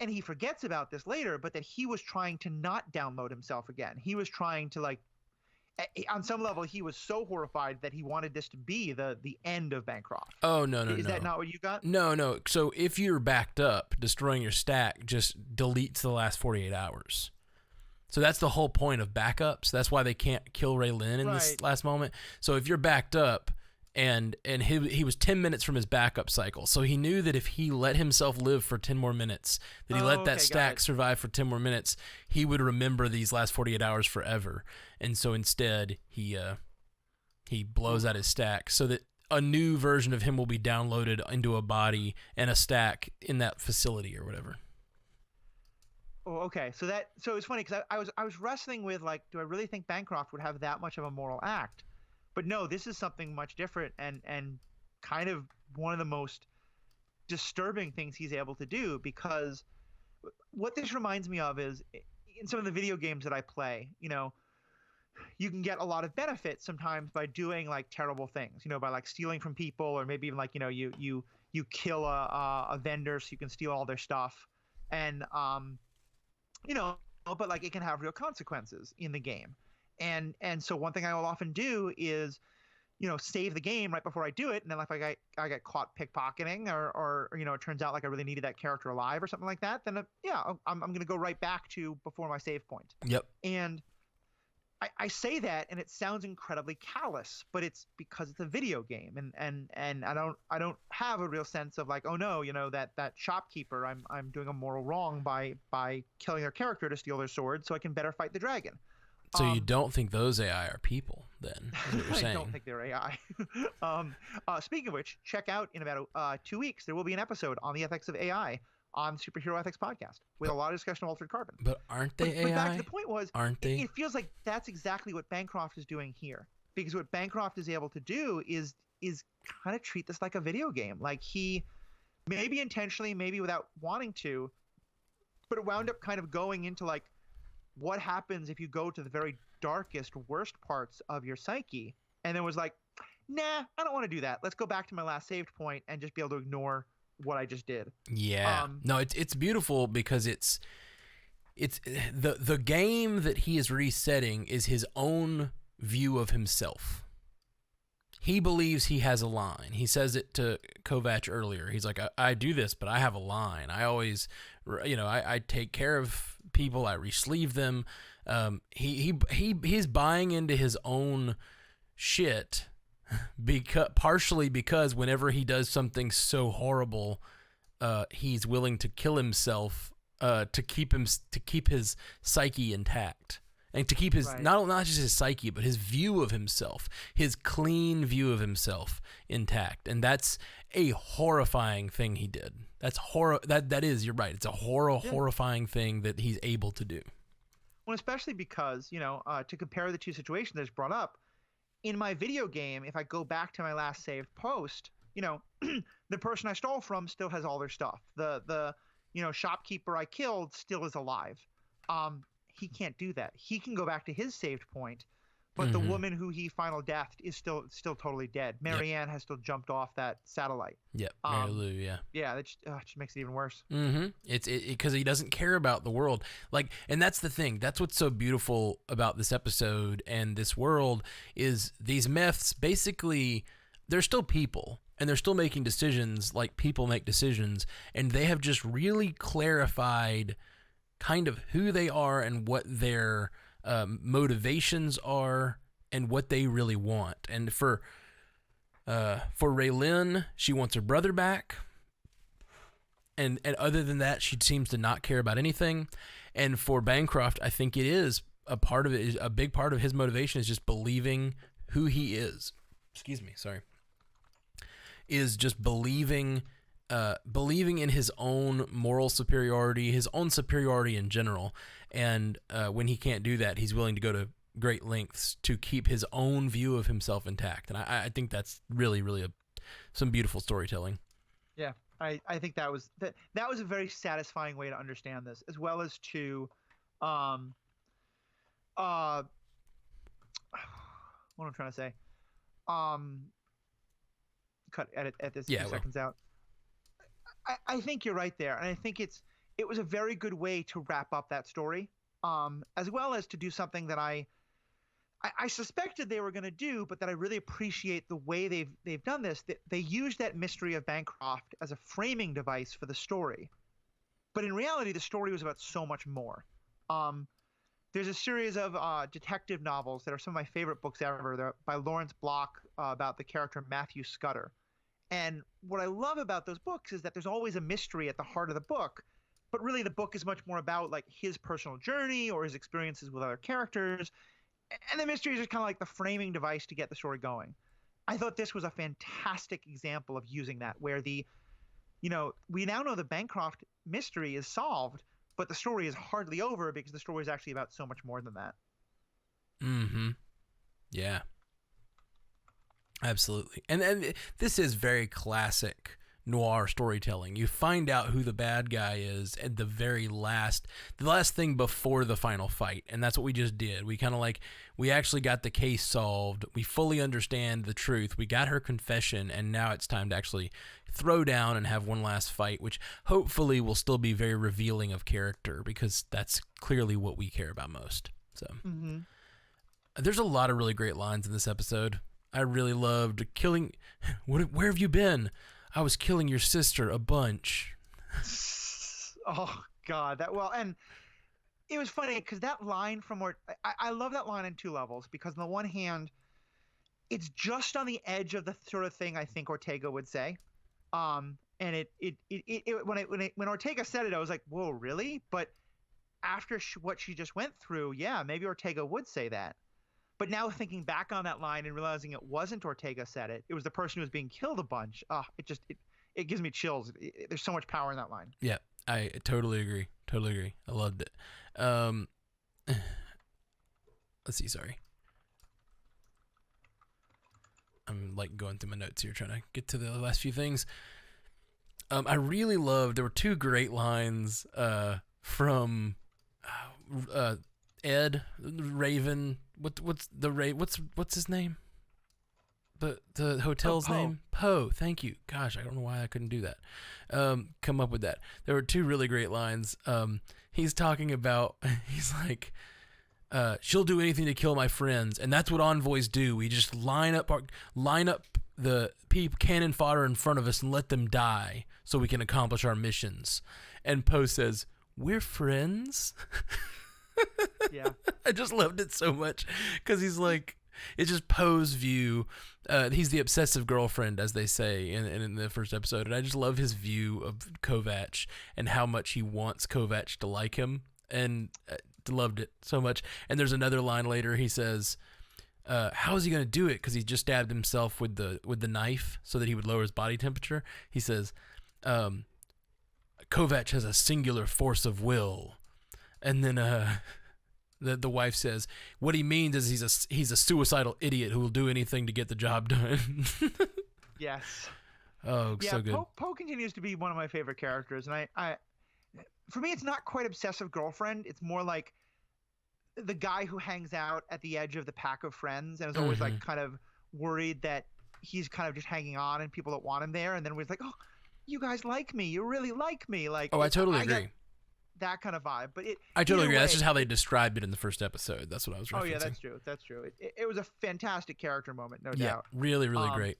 and he forgets about this later, but that he was trying to not download himself again. He was trying to on some level, he was so horrified that he wanted this to be the end of Bancroft. Oh, no. Is that not what you got? No. So if you're backed up, destroying your stack just deletes the last 48 hours. So that's the whole point of backups. That's why they can't kill Raylene in this last moment. So if you're backed up, and he was 10 minutes from his backup cycle, so he knew that if he let himself live for 10 more minutes, that he let that stack survive for 10 more minutes, he would remember these last 48 hours forever. And so instead, he blows out his stack so that a new version of him will be downloaded into a body and a stack in that facility or whatever. Oh, okay. So it's funny because I was wrestling with like, do I really think Bancroft would have that much of a moral act? But no, this is something much different and kind of one of the most disturbing things he's able to do, because what this reminds me of is in some of the video games that I play, you can get a lot of benefit sometimes by doing like terrible things, by like stealing from people, or maybe even like, you kill a vendor so you can steal all their stuff. And, but like it can have real consequences in the game. And so one thing I will often do is, save the game right before I do it. And then if I get caught pickpocketing or it turns out like I really needed that character alive or something like that, then I'm going to go right back to before my save point. Yep. And I say that and it sounds incredibly callous, but it's because it's a video game and I don't have a real sense of like, oh no, that shopkeeper, I'm doing a moral wrong by killing their character to steal their sword so I can better fight the dragon. So you don't think those AI are people, then? Is what you're saying? I don't think they're AI. Speaking of which, check out in about 2 weeks. There will be an episode on the ethics of AI on Superhero Ethics Podcast with a lot of discussion of Altered Carbon. But aren't they AI? But back to the point was, aren't they? It feels like that's exactly what Bancroft is doing here, because what Bancroft is able to do is kind of treat this like a video game. Like he, maybe intentionally, maybe without wanting to, but it wound up kind of going into like, what happens if you go to the very darkest, worst parts of your psyche, and then was like, nah, I don't want to do that. Let's go back to my last saved point and just be able to ignore what I just did. Yeah. No, it's beautiful because it's the game that he is resetting is his own view of himself. he believes he has a line. He says it to Kovac earlier. He's like, I do this, but I have a line. I always, I take care of people. I re-sleeve them. He's buying into his own shit partially because whenever he does something so horrible, he's willing to kill himself to keep his psyche intact. And to keep his not just his psyche, but his view of himself, his clean view of himself intact, and that's a horrifying thing he did. That's That is, you're right. It's a horrifying thing that he's able to do. Well, especially because to compare the two situations that's brought up in my video game, if I go back to my last saved post, the person I stole from still has all their stuff. The shopkeeper I killed still is alive. He can't do that. He can go back to his saved point, but the woman who he final deathed is still totally dead. Marianne has still jumped off that satellite. Yep. Mary Lou, yeah. Yeah, that just makes it even worse. It's because he doesn't care about the world. And that's the thing. That's what's so beautiful about this episode and this world is these myths. Basically, they're still people. And they're still making decisions like people make decisions, and they have just really clarified kind of who they are and what their motivations are and what they really want. And for Raylene, she wants her brother back. And other than that, she seems to not care about anything. And for Bancroft, I think it is a big part of his motivation is just believing who he is. Excuse me, sorry. Is just believing in his own moral superiority, his own superiority in general. And when he can't do that, he's willing to go to great lengths to keep his own view of himself intact. And I think that's really, really some beautiful storytelling. Yeah, I think that was a very satisfying way to understand this, as well as to what I'm trying to say. Edit this 2 seconds out. I think you're right there, and I think it was a very good way to wrap up that story, as well as to do something that I suspected they were going to do, but that I really appreciate the way they've done this. They used that mystery of Bancroft as a framing device for the story, but in reality, the story was about so much more. There's a series of detective novels that are some of my favorite books ever. They're by Lawrence Block about the character Matthew Scudder. And what I love about those books is that there's always a mystery at the heart of the book, but really the book is much more about like his personal journey or his experiences with other characters. And the mystery is just kind of like the framing device to get the story going. I thought this was a fantastic example of using that, where we now know the Bancroft mystery is solved, but the story is hardly over because the story is actually about so much more than that. Yeah. Absolutely. And this is very classic noir storytelling. You find out who the bad guy is at the last thing before the final fight. And that's what we just did. We kind of we actually got the case solved. We fully understand the truth. We got her confession, and now it's time to actually throw down and have one last fight, which hopefully will still be very revealing of character, because that's clearly what we care about most. So there's a lot of really great lines in this episode. I really loved killing. Where have you been? I was killing your sister a bunch. Oh God, and it was funny because that line from I love that line on two levels, because on the one hand, it's just on the edge of the sort of thing I think Ortega would say, and when Ortega said it, I was like, whoa, really? But after what she just went through, yeah, maybe Ortega would say that. But now thinking back on that line and realizing it wasn't Ortega said it, it was the person who was being killed a bunch. It gives me chills. There's so much power in that line. Yeah, I totally agree. I loved it. Let's see. Sorry. I'm going through my notes here, trying to get to the last few things. I really loved, there were two great lines from Ed Raven. What's his name? The hotel's name? Poe. Thank you. Gosh, I don't know why I couldn't do that. Come up with that. There were two really great lines. He's talking about, he's like, she'll do anything to kill my friends, and that's what envoys do. We just line up the cannon fodder in front of us and let them die so we can accomplish our missions. And Poe says, "We're friends." Yeah. I just loved it so much because he's like, it's just Poe's view. He's the obsessive girlfriend, as they say in the first episode, and I just love his view of Kovac and how much he wants Kovac to like him, and loved it so much. And there's another line later. He says, "How is he going to do it?" Because he just stabbed himself with the knife so that he would lower his body temperature. He says, "Kovac has a singular force of will," and then the wife says, "What he means is he's a suicidal idiot who will do anything to get the job done." Yes. Oh, yeah, so good. Poe continues to be one of my favorite characters, and I for me, it's not quite obsessive girlfriend. It's more like the guy who hangs out at the edge of the pack of friends and is always like kind of worried that he's kind of just hanging on and people don't want him there. And then we're like, "Oh, you guys like me. You really like me." Like, oh, I totally agree. That kind of vibe. But I totally agree. That's just how they described it in the first episode. That's what I was referencing. Oh yeah, that's true. That's true. It was a fantastic character moment, no doubt. Yeah, really, really great.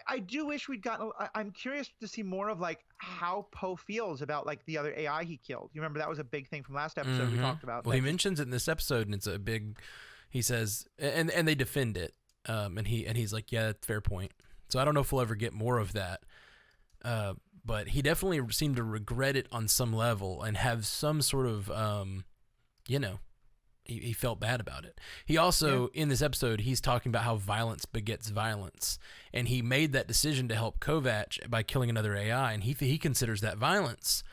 I do wish we'd gotten. I'm curious to see more of like how Poe feels about like the other AI he killed. You remember that was a big thing from last episode we talked about. Well, he mentions it in this episode, and it's a big. He says, and they defend it, and he's like, "Yeah, fair point." So I don't know if we'll ever get more of that, but he definitely seemed to regret it on some level and have some sort of, He felt bad about it. He also, in this episode, he's talking about how violence begets violence. And he made that decision to help Kovac by killing another AI, and he considers that violence.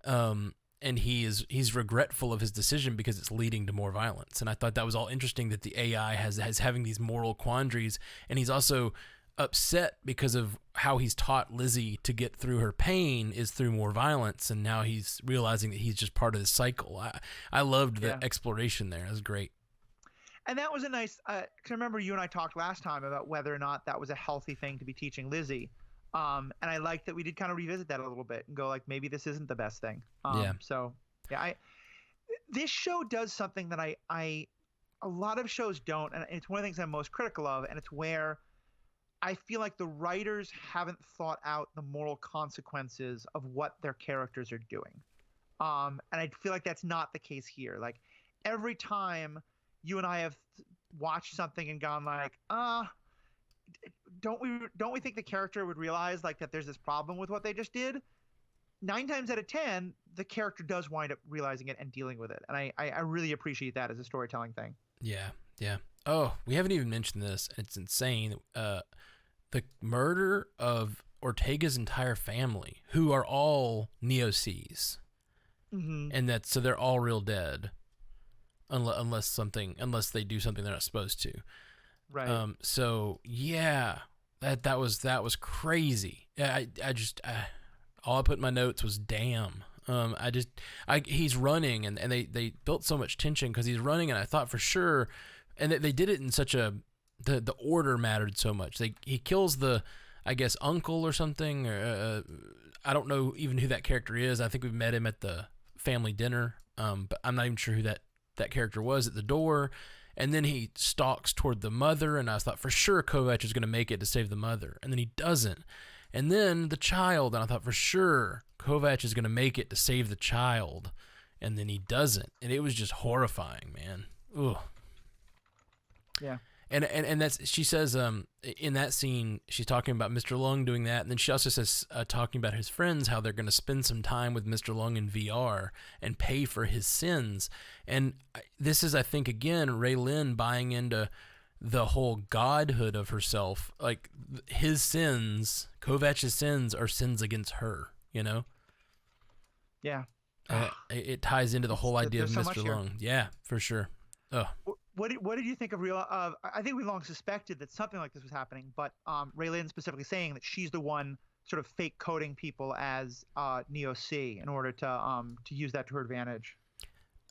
And he's regretful of his decision because it's leading to more violence. And I thought that was all interesting that the AI has having these moral quandaries, and he's also upset because of how he's taught Lizzie to get through her pain is through more violence, and now he's realizing that he's just part of the cycle. I loved the exploration there. It was great. And that was a nice because I remember you and I talked last time about whether or not that was a healthy thing to be teaching Lizzie, and I liked that we did kind of revisit that a little bit and go like, maybe this isn't the best thing. This show does something that a lot of shows don't, and it's one of the things I'm most critical of, and it's where I feel like the writers haven't thought out the moral consequences of what their characters are doing. And I feel like that's not the case here. Like every time you and I have watched something and gone like, don't we think the character would realize like that there's this problem with what they just did? 9 times out of 10, the character does wind up realizing it and dealing with it. And I really appreciate that as a storytelling thing. Yeah. Yeah. Oh, we haven't even mentioned this. It's insane. The murder of Ortega's entire family, who are all Neo-Cs. And so they're all real dead, unless they do something they're not supposed to. Right. So yeah, that was crazy. I just all I put in my notes was damn. He's running and they built so much tension because he's running, and I thought for sure, and they did it in such a. The order mattered so much. He kills the, I guess, uncle or something. I don't know even who that character is. I think we met him at the family dinner, but I'm not even sure who that character was at the door. And then he stalks toward the mother, and I thought for sure Kovac is going to make it to save the mother, and then he doesn't. And then the child, and I thought for sure Kovac is going to make it to save the child, and then he doesn't. And it was just horrifying, man. Ugh. Yeah. And that's, she says in that scene, she's talking about Mr. Lung doing that, and then she also says talking about his friends, how they're going to spend some time with Mr. Lung in VR and pay for his sins. And this is, I think, again, Ray Lynn buying into the whole godhood of herself. Like his sins, Kovac's sins, are sins against her. You know? Yeah. It ties into the whole idea of Mr. Lung. Yeah, for sure. Oh. What did you think of I think we long suspected that something like this was happening, but Ray Lynn specifically saying that she's the one sort of fake coding people as Neo-C in order to use that to her advantage.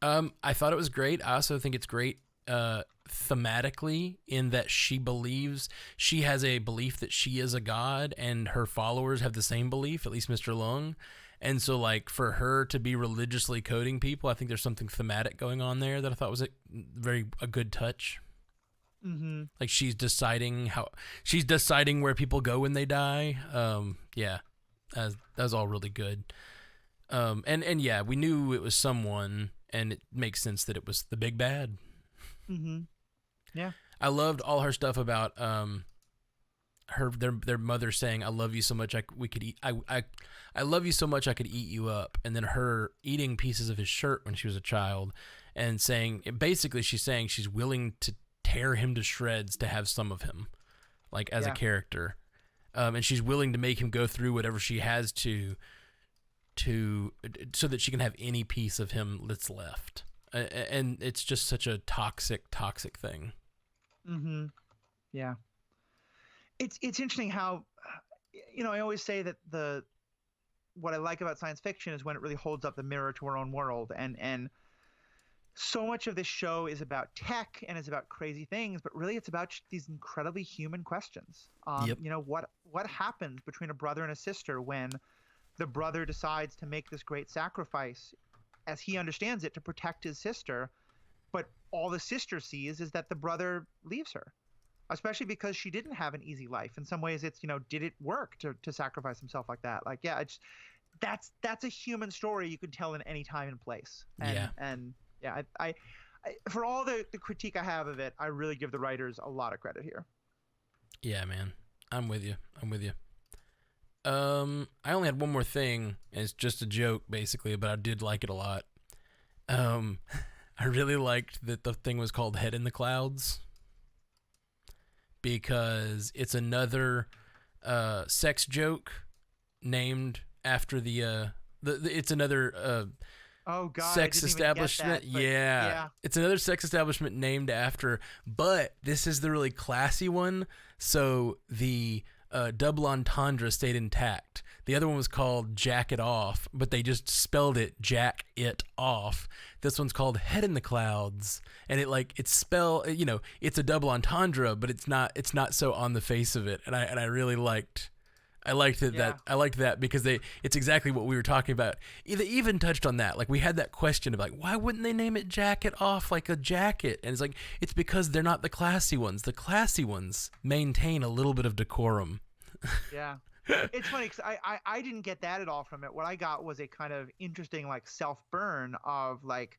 I thought it was great. I also think it's great thematically in that she has a belief that she is a god, and her followers have the same belief, at least Mr. Lung. And so, like, for her to be religiously coding people, I think there's something thematic going on there that I thought was a good touch. Mm-hmm. Like, she's deciding where people go when they die. Yeah, that was all really good. And yeah, we knew it was someone, and it makes sense that it was the big bad. Mm-hmm. Yeah. I loved all her stuff about their mother saying, "I love you so much I love you so much I could eat you up," and then her eating pieces of his shirt when she was a child, and saying basically she's saying she's willing to tear him to shreds to have some of him, like as a character, and she's willing to make him go through whatever she has to so that she can have any piece of him that's left, and it's just such a toxic thing. Mm-hmm. Yeah. It's interesting how, I always say that what I like about science fiction is when it really holds up the mirror to our own world, and so much of this show is about tech and is about crazy things, but really it's about these incredibly human questions. Yep. What happens between a brother and a sister when the brother decides to make this great sacrifice, as he understands it, to protect his sister, but all the sister sees is that the brother leaves her. Especially because she didn't have an easy life. In some ways, it's, did it work to sacrifice himself like that? Like, yeah, that's a human story you can tell in any time and place. And I for all the critique I have of it, I really give the writers a lot of credit here. Yeah, man, I'm with you. I only had one more thing. It's just a joke, basically, but I did like it a lot. I really liked that the thing was called Head in the Clouds, because it's another sex joke named after it's another oh god, sex establishment. Yeah, it's another sex establishment named after, but this is the really classy one, so the double entendre stayed intact. The other one was called Jack It Off, but they just spelled it Jack It Off. This one's called Head in the Clouds, and it's spelled, it's a double entendre, but it's not so on the face of it. And I really liked it. Yeah. I liked that because it's exactly what we were talking about. They even touched on that. Like, we had that question of, like, why wouldn't they name it Jack It Off, like a jacket? And it's like, it's because they're not the classy ones. The classy ones maintain a little bit of decorum. Yeah. It's funny because I didn't get that at all from it. What I got was a kind of interesting, like, self-burn of, like,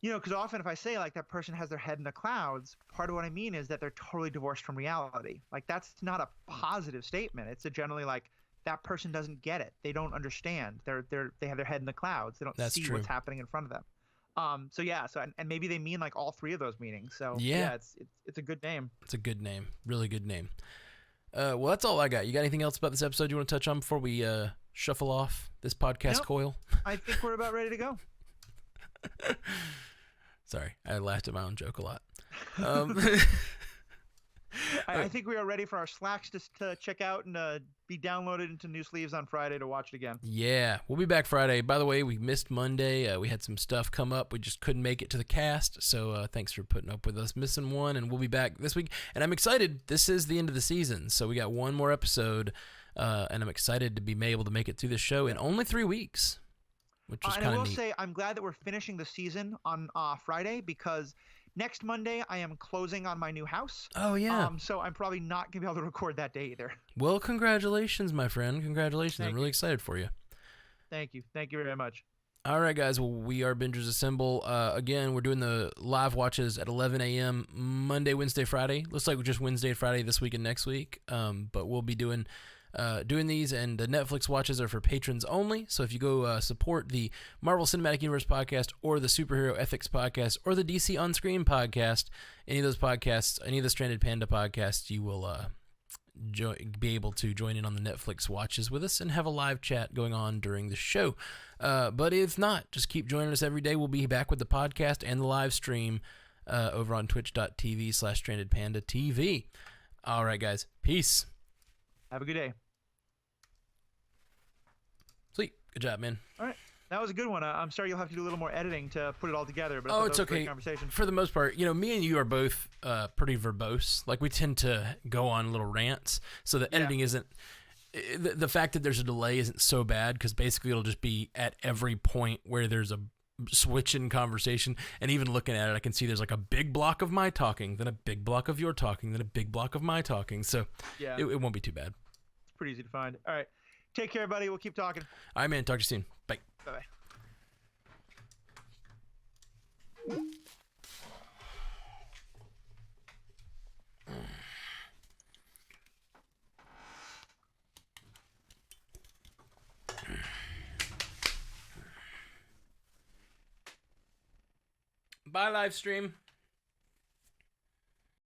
because often if I say, like, that person has their head in the clouds, part of what I mean is that they're totally divorced from reality. Like, that's not a positive statement. It's generally like that person doesn't get it. They don't understand. They have their head in the clouds. They don't see what's happening in front of them. And maybe they mean, like, all three of those meanings. So yeah, it's a good name. It's a good name. Really good name. Well, that's all I got. You got anything else about this episode you want to touch on before we shuffle off this podcast coil? I think we're about ready to go. Sorry, I laughed at my own joke a lot. I think we are ready for our Slacks to check out and be downloaded into New Sleeves on Friday to watch it again. Yeah, we'll be back Friday. By the way, we missed Monday. We had some stuff come up. We just couldn't make it to the cast, so thanks for putting up with us missing one, and we'll be back this week. And I'm excited. This is the end of the season, so we got one more episode, and I'm excited to be able to make it through the show in only 3 weeks. Which is kind of neat. I will say I'm glad that we're finishing the season on Friday, because next Monday I am closing on my new house. Oh, yeah. So I'm probably not going to be able to record that day either. Well, congratulations, my friend. Congratulations. I'm really excited for you. Thank you. Thank you very much. All right, guys. Well, we are Bingers Assemble. Again, we're doing the live watches at 11 a.m. Monday, Wednesday, Friday. Looks like just Wednesday, Friday this week and next week. But we'll be doing these, and the Netflix watches are for patrons only. So if you go support the Marvel Cinematic Universe podcast, or the Superhero Ethics podcast, or the DC On Screen podcast, any of those podcasts, any of the Stranded Panda podcasts, you will be able to join in on the Netflix watches with us and have a live chat going on during the show. But if not, just keep joining us every day. We'll be back with the podcast and the live stream over on twitch.tv/StrandedPandaTV. All right, guys. Peace. Have a good day. Sweet. Good job, man. All right. That was a good one. I'm sorry you'll have to do a little more editing to put it all together. But it's okay. Conversation. For the most part, me and you are both pretty verbose. Like, we tend to go on little rants, so the editing isn't the fact that there's a delay isn't so bad because basically it'll just be at every point where there's a switch in conversation. And even looking at it, I can see there's like a big block of my talking, then a big block of your talking, then a big block of my talking. So yeah, it won't be too bad. It's pretty easy to find. All right. Take care, buddy. We'll keep talking. All right, man. Talk to you soon. Bye. Bye-bye. Bye, live stream.